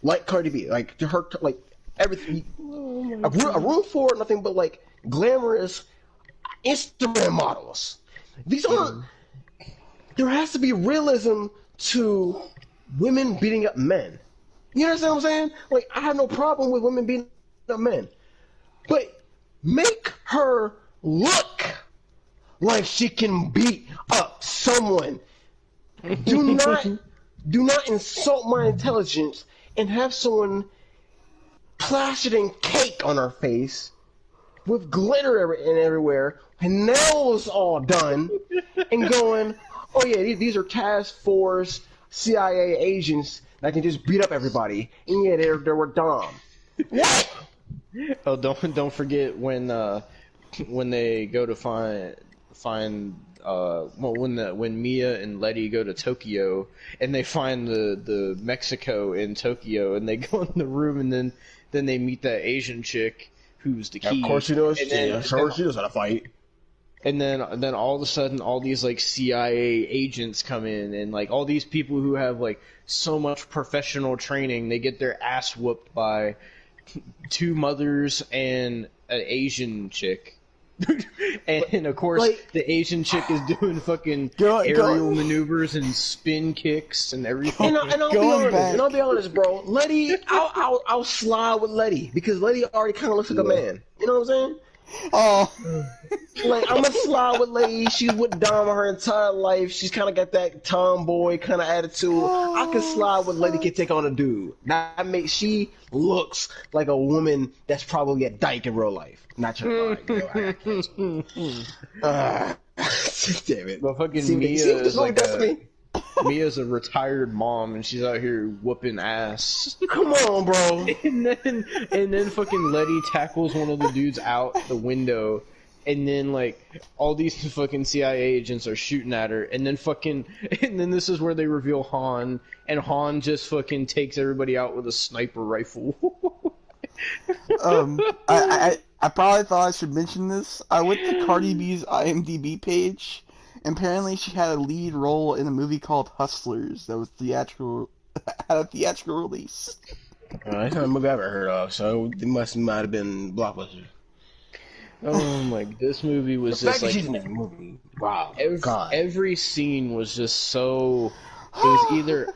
like Cardi B, like to her, like everything, a room for nothing but like glamorous Instagram models. These aren't. There has to be realism to women beating up men. You understand what I'm saying? Like, I have no problem with women beating up men, but make her look like she can beat up someone. Do not insult my intelligence and have someone plastered in cake on her face with glitter everywhere, and nails all done, and going, oh yeah, these are task force CIA agents that can just beat up everybody, and yeah, they were dumb. What? Oh, don't forget when they go to find when Mia and Letty go to Tokyo and they find the Mexico in Tokyo, and they go in the room, and then they meet that Asian chick who's the key. Of course she knows. She knows how to fight. And then all of a sudden, all these like CIA agents come in, and like all these people who have like so much professional training, they get their ass whooped by two mothers and an Asian chick. And of course, like, the Asian chick is doing fucking aerial maneuvers and spin kicks and everything. And I'll be honest, bro. Letty, I'll slide with Letty because Letty already kind of looks like a man. You know what I'm saying? Oh, like I'm gonna slide with Letty. She's with Dom her entire life. She's kind of got that tomboy kind of attitude. I can slide with Letty. Can take on a dude. She looks like a woman that's probably a dyke in real life. Not your damn it. But fucking Mia's a retired mom, and she's out here whooping ass. Come on, bro. And then fucking Letty tackles one of the dudes out the window, and then like all these fucking CIA agents are shooting at her, and then this is where they reveal Han, and Han just fucking takes everybody out with a sniper rifle. I probably thought I should mention this. I went to Cardi B's IMDb page. Apparently, she had a lead role in a movie called Hustlers that was had a theatrical release. It's not a movie I've ever heard of, so it might have been Blockbuster. Oh my! This movie The was fact just that like she's in this movie, wow, God. every scene was just so. It was either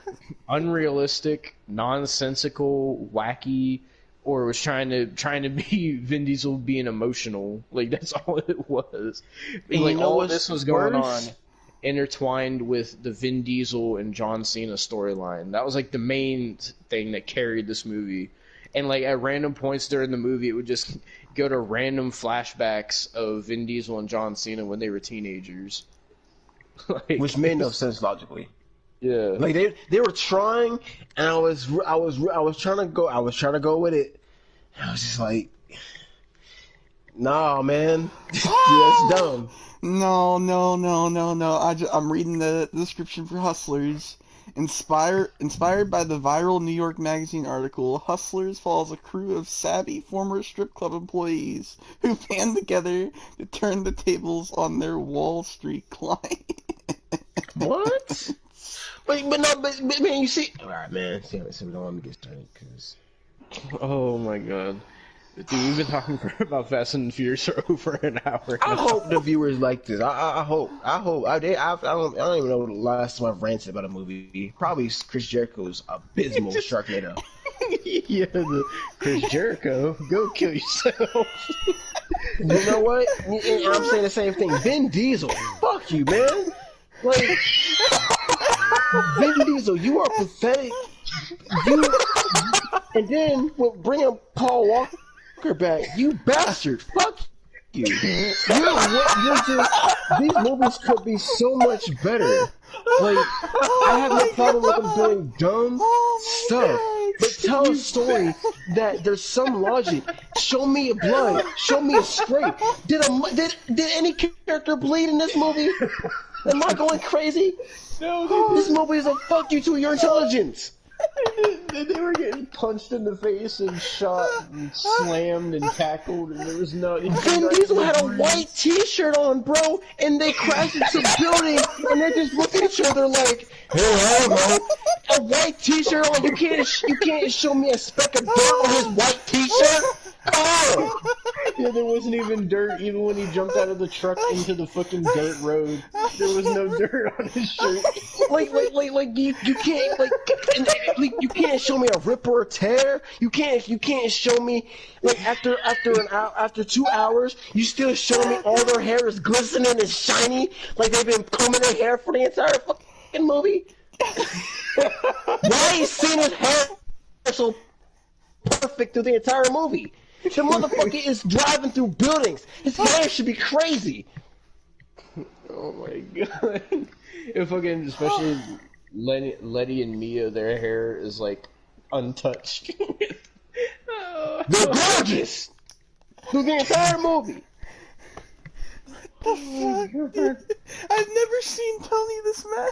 unrealistic, nonsensical, wacky, or it was trying to be Vin Diesel being emotional. Like that's all it was. And Like you know all what's this was going worse? on, intertwined with the Vin Diesel and John Cena storyline. That was like the main thing that carried this movie. And like at random points during the movie, it would just go to random flashbacks of Vin Diesel and John Cena when they were teenagers. Like, Which made no sense logically. yeah. Like they were trying, and I was trying to go with it. And I was just like, nah, man, that's dumb. No. I'm reading the description for Hustlers. Inspired by the viral New York Magazine article, Hustlers follows a crew of savvy former strip club employees who band together to turn the tables on their Wall Street client. What? But man, you see, all right, man. See, we don't want to get started because Oh my god. Dude, we've been talking about Fast and Furious for over an hour I now. hope the viewers like this. I hope. I don't even know the last time I've ranted about a movie. Probably Chris Jericho's abysmal Sharknado. Yeah, the Chris Jericho, go kill yourself. You know what? And I'm saying the same thing. Vin Diesel, fuck you, man. Like, Vin Diesel, you are pathetic. And then we'll bring up Paul Walker back. You bastard. Fuck you. You're just, these movies could be so much better. Like, I have no problem with them doing dumb stuff. But tell a story that there's some logic. Show me a blood. Show me a scrape. Did any character bleed in this movie? Am I going crazy? No, This movie is a fuck you to your intelligence. they were getting punched in the face and shot and slammed and tackled, and there was no. Vin Diesel had a white T-shirt on, bro, and they crashed into a building, and they're just looking at each other like, "Hey, I don't know." A white T-shirt on. You can't show me a speck of dirt on his white T-shirt. Oh, Yeah, there wasn't even dirt, even when he jumped out of the truck into the fucking dirt road. There was no dirt on his shirt. like you can't you can't show me a rip or a tear. You can't show me like after 2 hours you still show me all their hair is glistening and shiny like they've been combing their hair for the entire fucking movie. Why is Cena's hair so perfect through the entire movie? The motherfucker is driving through buildings. His hair should be crazy. Oh my god. If fucking, especially Letty and Mia, their hair is like untouched. They're gorgeous through the entire movie. What the fuck? I've never seen Tony this mad.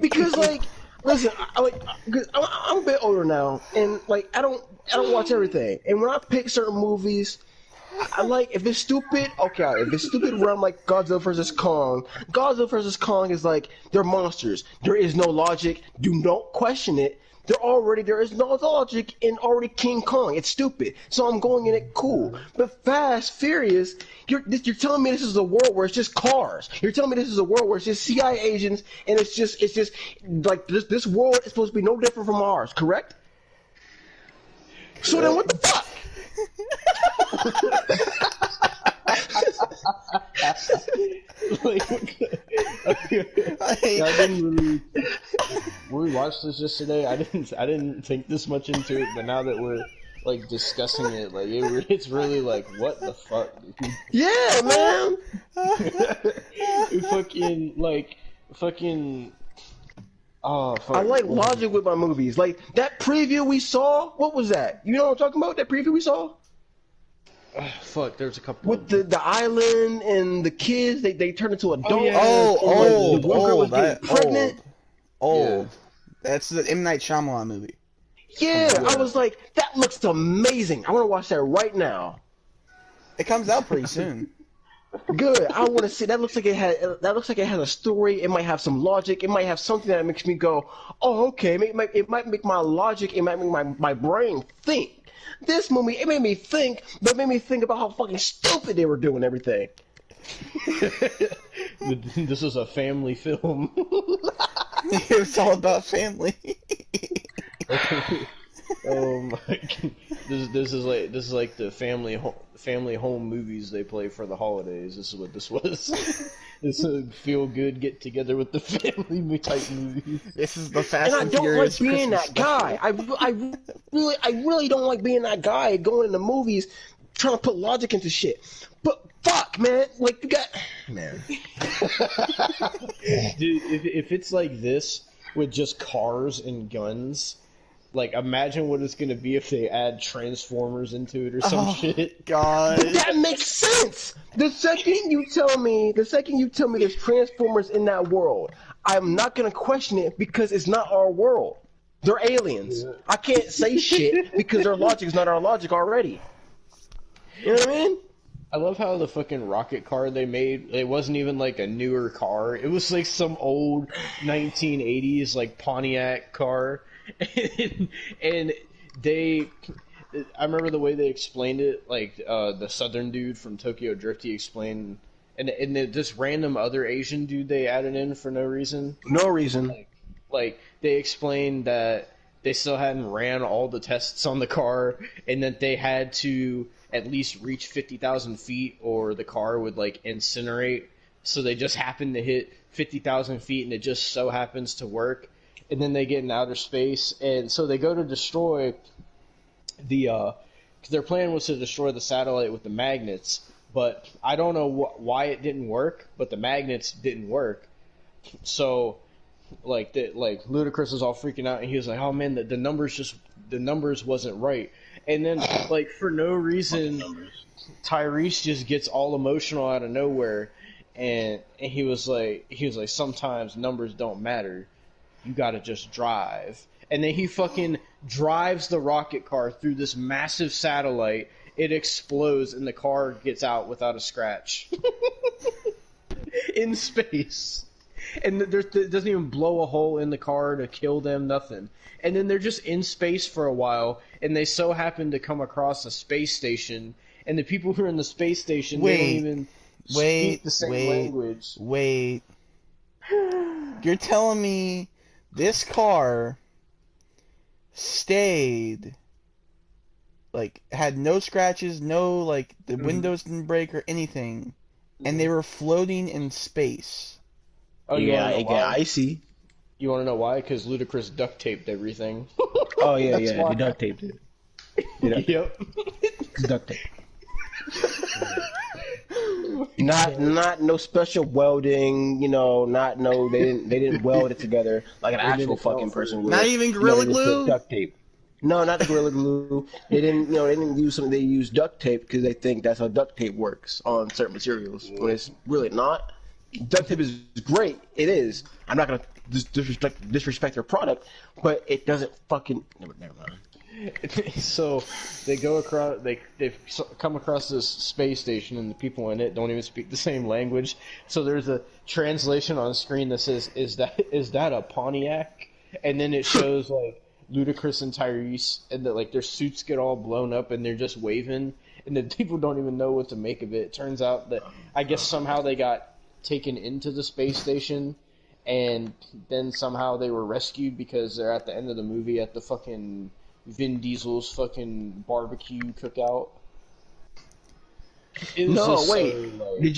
Because like, listen, I'm a bit older now, and like I don't watch everything. And when I pick certain movies, I like if it's stupid. Okay, if it's stupid, where I'm like Godzilla vs Kong. Godzilla vs Kong is like they're monsters. There is no logic. Do not question it. There is no logic in already King Kong. It's stupid. So I'm going in it cool. But Fast, Furious, you're telling me this is a world where it's just cars. You're telling me this is a world where it's just CIA agents and it's just like this world is supposed to be no different from ours, correct? So then what the fuck? Like, I didn't really. When we watched this yesterday, I didn't think this much into it, but now that we're like discussing it, like it's really like, what the fuck? Yeah, man. fucking. Oh, fuck. I like logic with my movies. Like that preview we saw. What was that? You know what I'm talking about? That preview we saw. Fuck, there's a couple With the island and the kids, they turned into adults. yeah. The one girl was getting pregnant. Old. That's the M. Night Shyamalan movie. Yeah, I was like, that looks amazing. I want to watch that right now. It comes out pretty soon. Good. I want to see. That looks like it has a story. It might have some logic. It might have something that makes me go, oh, okay. It might make my logic. It might make my brain think. This movie, it made me think, but it made me think about how fucking stupid they were doing everything. This is a family film. It's all about family. Oh my God. This is like the family home movies they play for the holidays. This is what this was. It's a feel good get together with the family type movie. This is the Fast And I and don't Furious like being Christmas that guy. I really don't like being that guy going into movies trying to put logic into shit. But fuck, man, like you got man. Dude, if it's like this with just cars and guns, like imagine what it's gonna be if they add Transformers into it or some shit. God. That makes sense. The second you tell me there's Transformers in that world, I'm not gonna question it because it's not our world. They're aliens. Yeah. I can't say shit because their logic is not our logic already. You know what I mean? I love how the fucking rocket car they made, it wasn't even like a newer car. It was like some old 1980s like Pontiac car. And I remember the way they explained it, like the southern dude from Tokyo Drift, he explained, and this random other Asian dude they added in for no reason. No reason. Like they explained that they still hadn't ran all the tests on the car, and that they had to at least reach 50,000 feet or the car would like incinerate. So they just happened to hit 50,000 feet, and it just so happens to work. And then they get in outer space, and so they go to destroy the. Cause their plan was to destroy the satellite with the magnets, but I don't know why it didn't work. But the magnets didn't work, so like Ludacris was all freaking out, and he was like, "Oh man, the numbers wasn't right." And then like for no reason, Tyrese just gets all emotional out of nowhere, and he was like, sometimes numbers don't matter. You gotta just drive. And then he fucking drives the rocket car through this massive satellite. It explodes, and the car gets out without a scratch. In space. And it doesn't even blow a hole in the car to kill them, nothing. And then they're just in space for a while, and they so happen to come across a space station, and the people who are in the space station, they don't even speak the same language. Wait. You're telling me this car stayed, like, had no scratches, no, like, the windows didn't break or anything, and they were floating in space. Oh, yeah, it got icy. You want to know why? Because Ludacris duct taped everything. Oh yeah, he duct taped it. Yep. Duct tape. Not no special welding, they didn't weld it together like an actual fucking person would. Not even Gorilla Glue? Duct tape. No, not the Gorilla Glue. They didn't use something. They used duct tape because they think that's how duct tape works on certain materials. When it's really not. Duct tape is great. It is. I'm not gonna disrespect their product, but it doesn't fucking. Never mind. So they go across. They come across this space station, and the people in it don't even speak the same language. So there's a translation on screen that says, "Is that a Pontiac?" And then it shows like Ludacris and Tyrese, and that like their suits get all blown up, and they're just waving, and the people don't even know what to make of it. It turns out that I guess somehow they got taken into the space station, and then somehow they were rescued because they're at the end of the movie at the fucking Vin Diesel's fucking barbecue cookout. No, wait. Did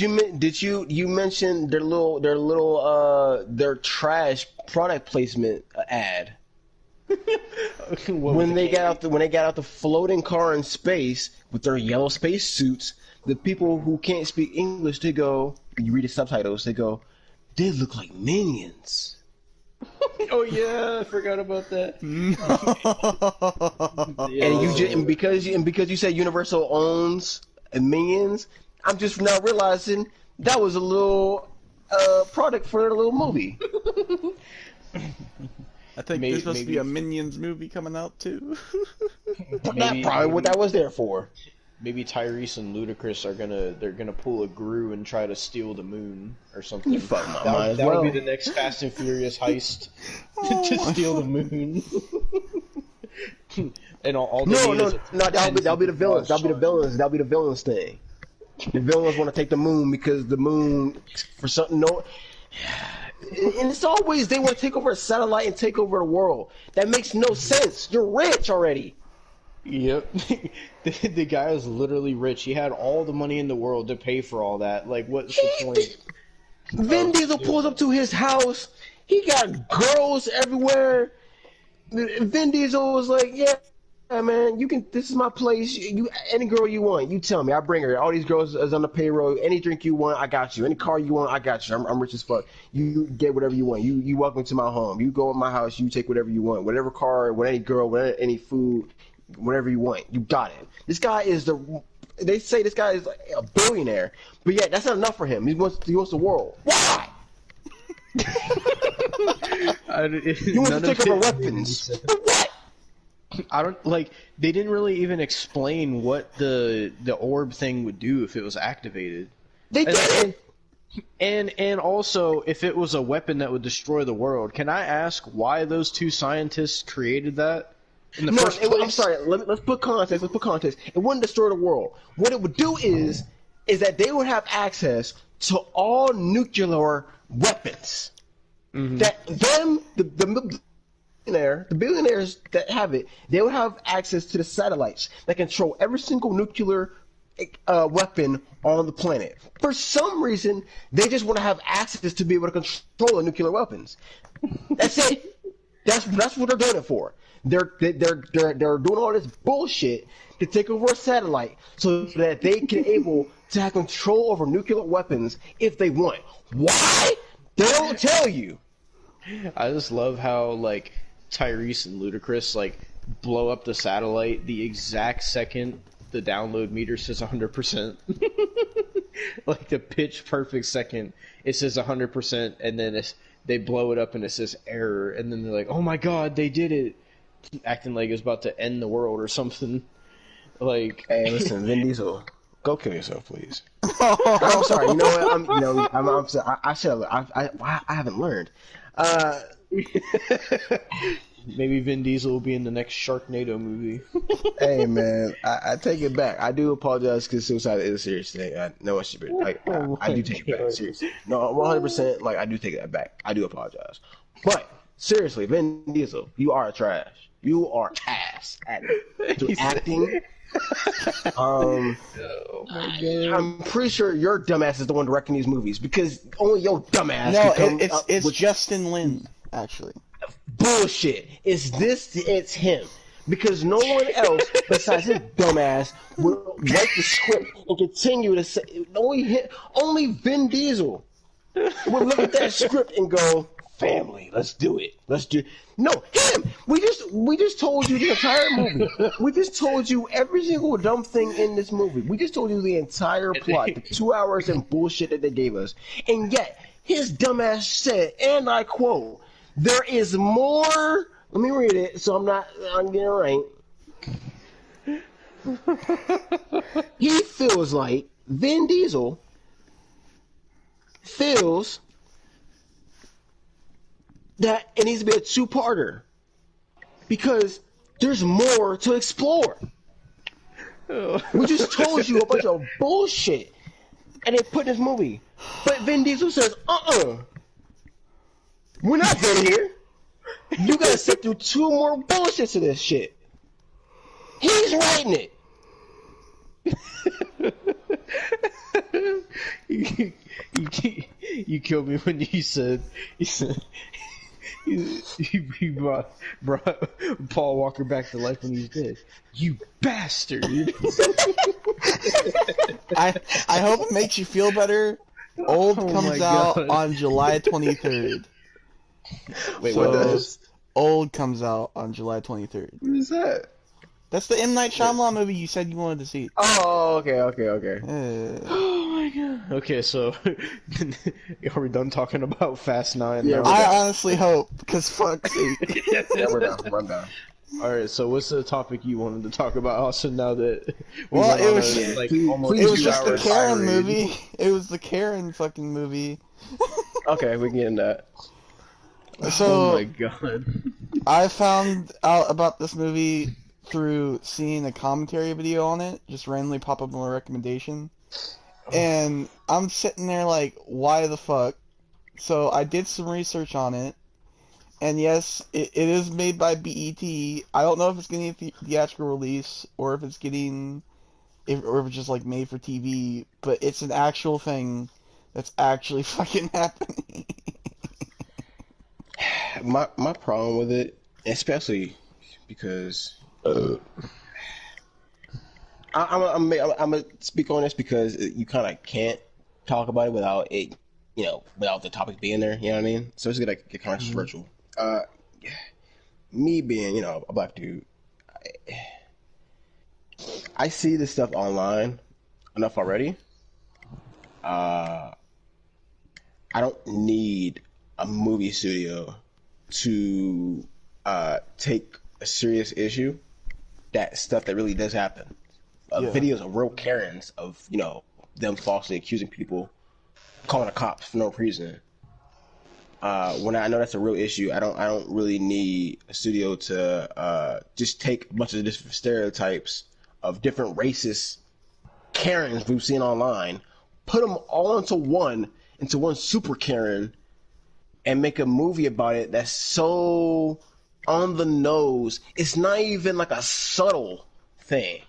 you mention their trash product placement ad? when they got out the floating car in space with their yellow space suits, the people who can't speak English, they go, you read the subtitles, they go, they look like minions. Oh yeah, I forgot about that. And because you said Universal owns Minions, I'm just now realizing that was a little product for their little movie. I think there's supposed to be a Minions movie coming out too. That's probably what that was there for. Maybe Tyrese and Ludacris they're gonna pull a Gru and try to steal the moon or something. You fuck my mind. That would be the next Fast and Furious heist to steal the moon. and all they No, need no, is no. a That'll be the villains. That'll be the charge. villains. That'll be the villains thing. The villains want to take the moon because the moon, for something, no. And it's always they want to take over a satellite and take over the world. That makes no sense. You're rich already. Yep. The guy is literally rich. He had all the money in the world to pay for all that. Like, what's the point? Vin Diesel pulls up to his house. He got girls everywhere. Vin Diesel was like, "Yeah, man, you can. This is my place. You, any girl you want, you tell me. I bring her. All these girls is on the payroll. Any drink you want, I got you. Any car you want, I got you. I'm rich as fuck. You get whatever you want. You welcome to my home. You go in my house. You take whatever you want. Whatever car, with any girl, with any food, whatever you want. You got it. This guy is the. They say this guy is like a billionaire, but yet that's not enough for him. He wants the world. Why? You want to take over weapons. What? I don't like. They didn't really even explain what the orb thing would do if it was activated. They did. And also, if it was a weapon that would destroy the world, can I ask why those two scientists created that in the first place? I'm sorry. Let's put context. Let's put context. It wouldn't destroy the world. What it would do is that they would have access to all nuclear weapons. Mm-hmm. That them the billionaires that have it, they would have access to the satellites that control every single nuclear weapon on the planet. For some reason, they just want to have access to be able to control the nuclear weapons. That's it. That's what they're doing it for. They're doing all this bullshit to take over a satellite so that they can able to have control over nuclear weapons if they want. Why? They don't tell you. I just love how like Tyrese and Ludacris like blow up the satellite the exact second the download meter says 100%. Like the pitch perfect second it says 100%, and then they blow it up and it says error, and then they're like, "Oh my god, they did it!" Acting like it's about to end the world or something. Like, hey, listen, Vin Diesel, go kill yourself, please. I'm sorry. You know what? I'm sorry. I haven't learned. Maybe Vin Diesel will be in the next Sharknado movie. Hey man, I take it back. I do apologize because suicide is a serious thing. I know it should be. I do take it back. Seriously, no, 100%. Like I do take that back. I do apologize. But seriously, Vin Diesel, you are trash. You are ass at acting. Oh my God. I'm pretty sure your dumbass is the one directing these movies because only your dumbass. No, can come it's with Justin Lin actually. bullshit. It's him. Because no one else besides his dumbass will write the script and continue to say only Vin Diesel will look at that script and go, "Family, let's do it. Let's do." No, him. We just told you the entire movie. We just told you every single dumb thing in this movie. We just told you the entire plot, the 2 hours and bullshit that they gave us, and yet his dumbass said, and I quote, "There is more." Let me read it so I'm getting it right. He feels like Vin Diesel feels that it needs to be a two-parter because there's more to explore. We just told you a bunch of bullshit and they put in this movie. But Vin Diesel says, we're not done here. You gotta sit through 2 more bullshits of this shit. He's writing it. You killed me when you said he brought Paul Walker back to life when he's dead. You bastard! I hope it makes you feel better. Old comes out on July 23rd. Wait, So, what does? Old comes out on July 23rd. What is that? That's the M. Night Shyamalan movie you said you wanted to see. Oh, okay. Oh my god. Okay, so are we done talking about Fast 9? Yeah, I honestly hope, because fuck sake. Yeah, we're done. Alright, so what's the topic you wanted to talk about, Austin, now that we Well, went it on was- a, like, please- almost please It was 2 just the hours Karen tirade? movie. It was the Karen fucking movie. Okay, we can get in that. So, Oh my god. I found out about this movie through seeing a commentary video on it, just randomly pop up on a recommendation, and I'm sitting there like, why the fuck? So I did some research on it, and yes, it is made by BET. I don't know if it's getting a theatrical release or if it's getting, or if it's just like made for TV, but it's an actual thing that's actually fucking happening. My problem with it, especially because I'm gonna speak on this because you kind of can't talk about it without it, without the topic being there. You know what I mean? So it's gonna get controversial. Me being, a black dude, I see this stuff online enough already. I don't need a movie studio to take a serious issue. That stuff that really does happen. Videos of real Karens of them falsely accusing people, calling the cops for no reason. When I know that's a real issue, I don't really need a studio to just take a bunch of different stereotypes of different racist Karens we've seen online, put them all into one super Karen, and make a movie about it that's so on the nose. It's not even like a subtle thing.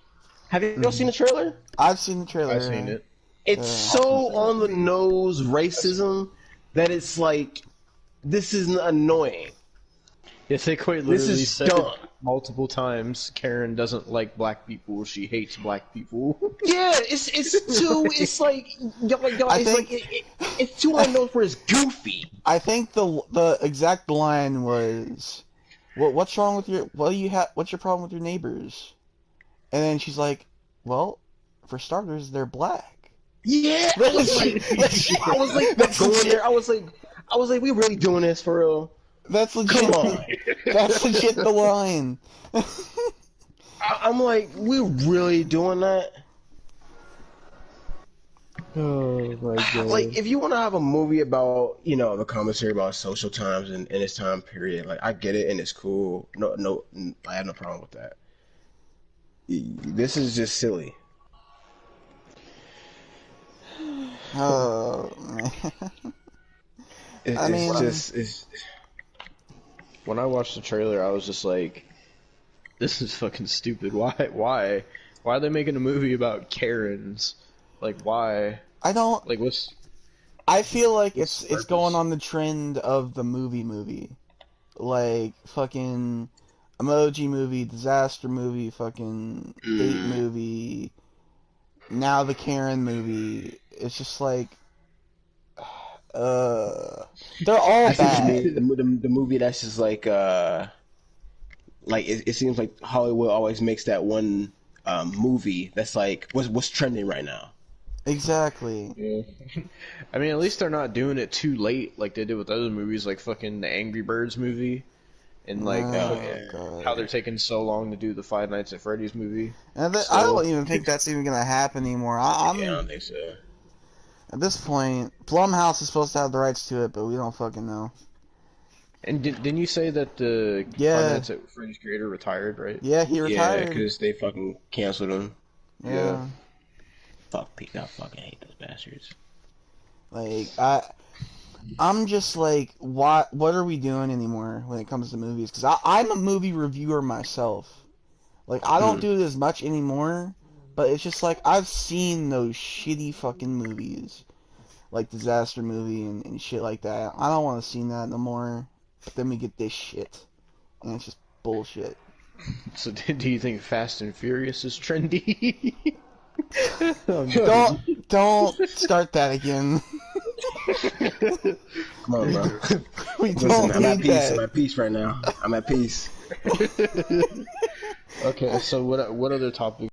Have you all seen the trailer? I've seen the trailer. I've seen it. It's so on the nose racism that it's like, this is annoying. Yes, they quite literally This is said dumb. multiple times. Karen doesn't like black people. She hates black people. Yeah, it's too. It's like it's too on the nose where it's goofy. I think the exact line was, what's wrong with your, what's your problem with your neighbors? And then she's like, well, for starters, they're black. Yeah, I was like going there. I was like, we really doing this for real? That's legit. Come on. That's legit the line. I'm like, we really doing that? Oh my god! Like, if you want to have a movie about, the commentary about social times and its time period, like, I get it and it's cool. No, I have no problem with that. This is just silly. Oh, It's when I watched the trailer, I was just like, "This is fucking stupid. Why are they making a movie about Karens? Like, why? I don't. Like, what's? I feel like it's purpose? going on the trend of the movie, like fucking emoji movie, disaster movie, fucking date movie. Now the Karen movie. It's just like, they're all bad. The movie that's just like it seems like Hollywood always makes that one movie that's like what's trending right now. Exactly. Yeah. I mean, at least they're not doing it too late like they did with other movies, like fucking the Angry Birds movie, and like how they're taking so long to do the Five Nights at Freddy's movie. And I don't even think that's even gonna happen anymore. I don't think so. At this point, Blumhouse is supposed to have the rights to it, but we don't fucking know. And didn't you say that the Five Nights at Freddy's creator retired, right? Yeah, he retired. Yeah, because they fucking canceled him. Yeah. Fuck Pete, I fucking hate those bastards. Like, I'm just like, what are we doing anymore when it comes to movies? Because I'm a movie reviewer myself. Like, I don't do it as much anymore, but it's just like, I've seen those shitty fucking movies. Like Disaster Movie and shit like that. I don't want to see that no more. But then we get this shit. And it's just bullshit. So do you think Fast and Furious is trendy? Don't start that again. Come on, bro. We don't I'm at need peace. that. I'm at peace right now. I'm at peace. Okay, so what other topic?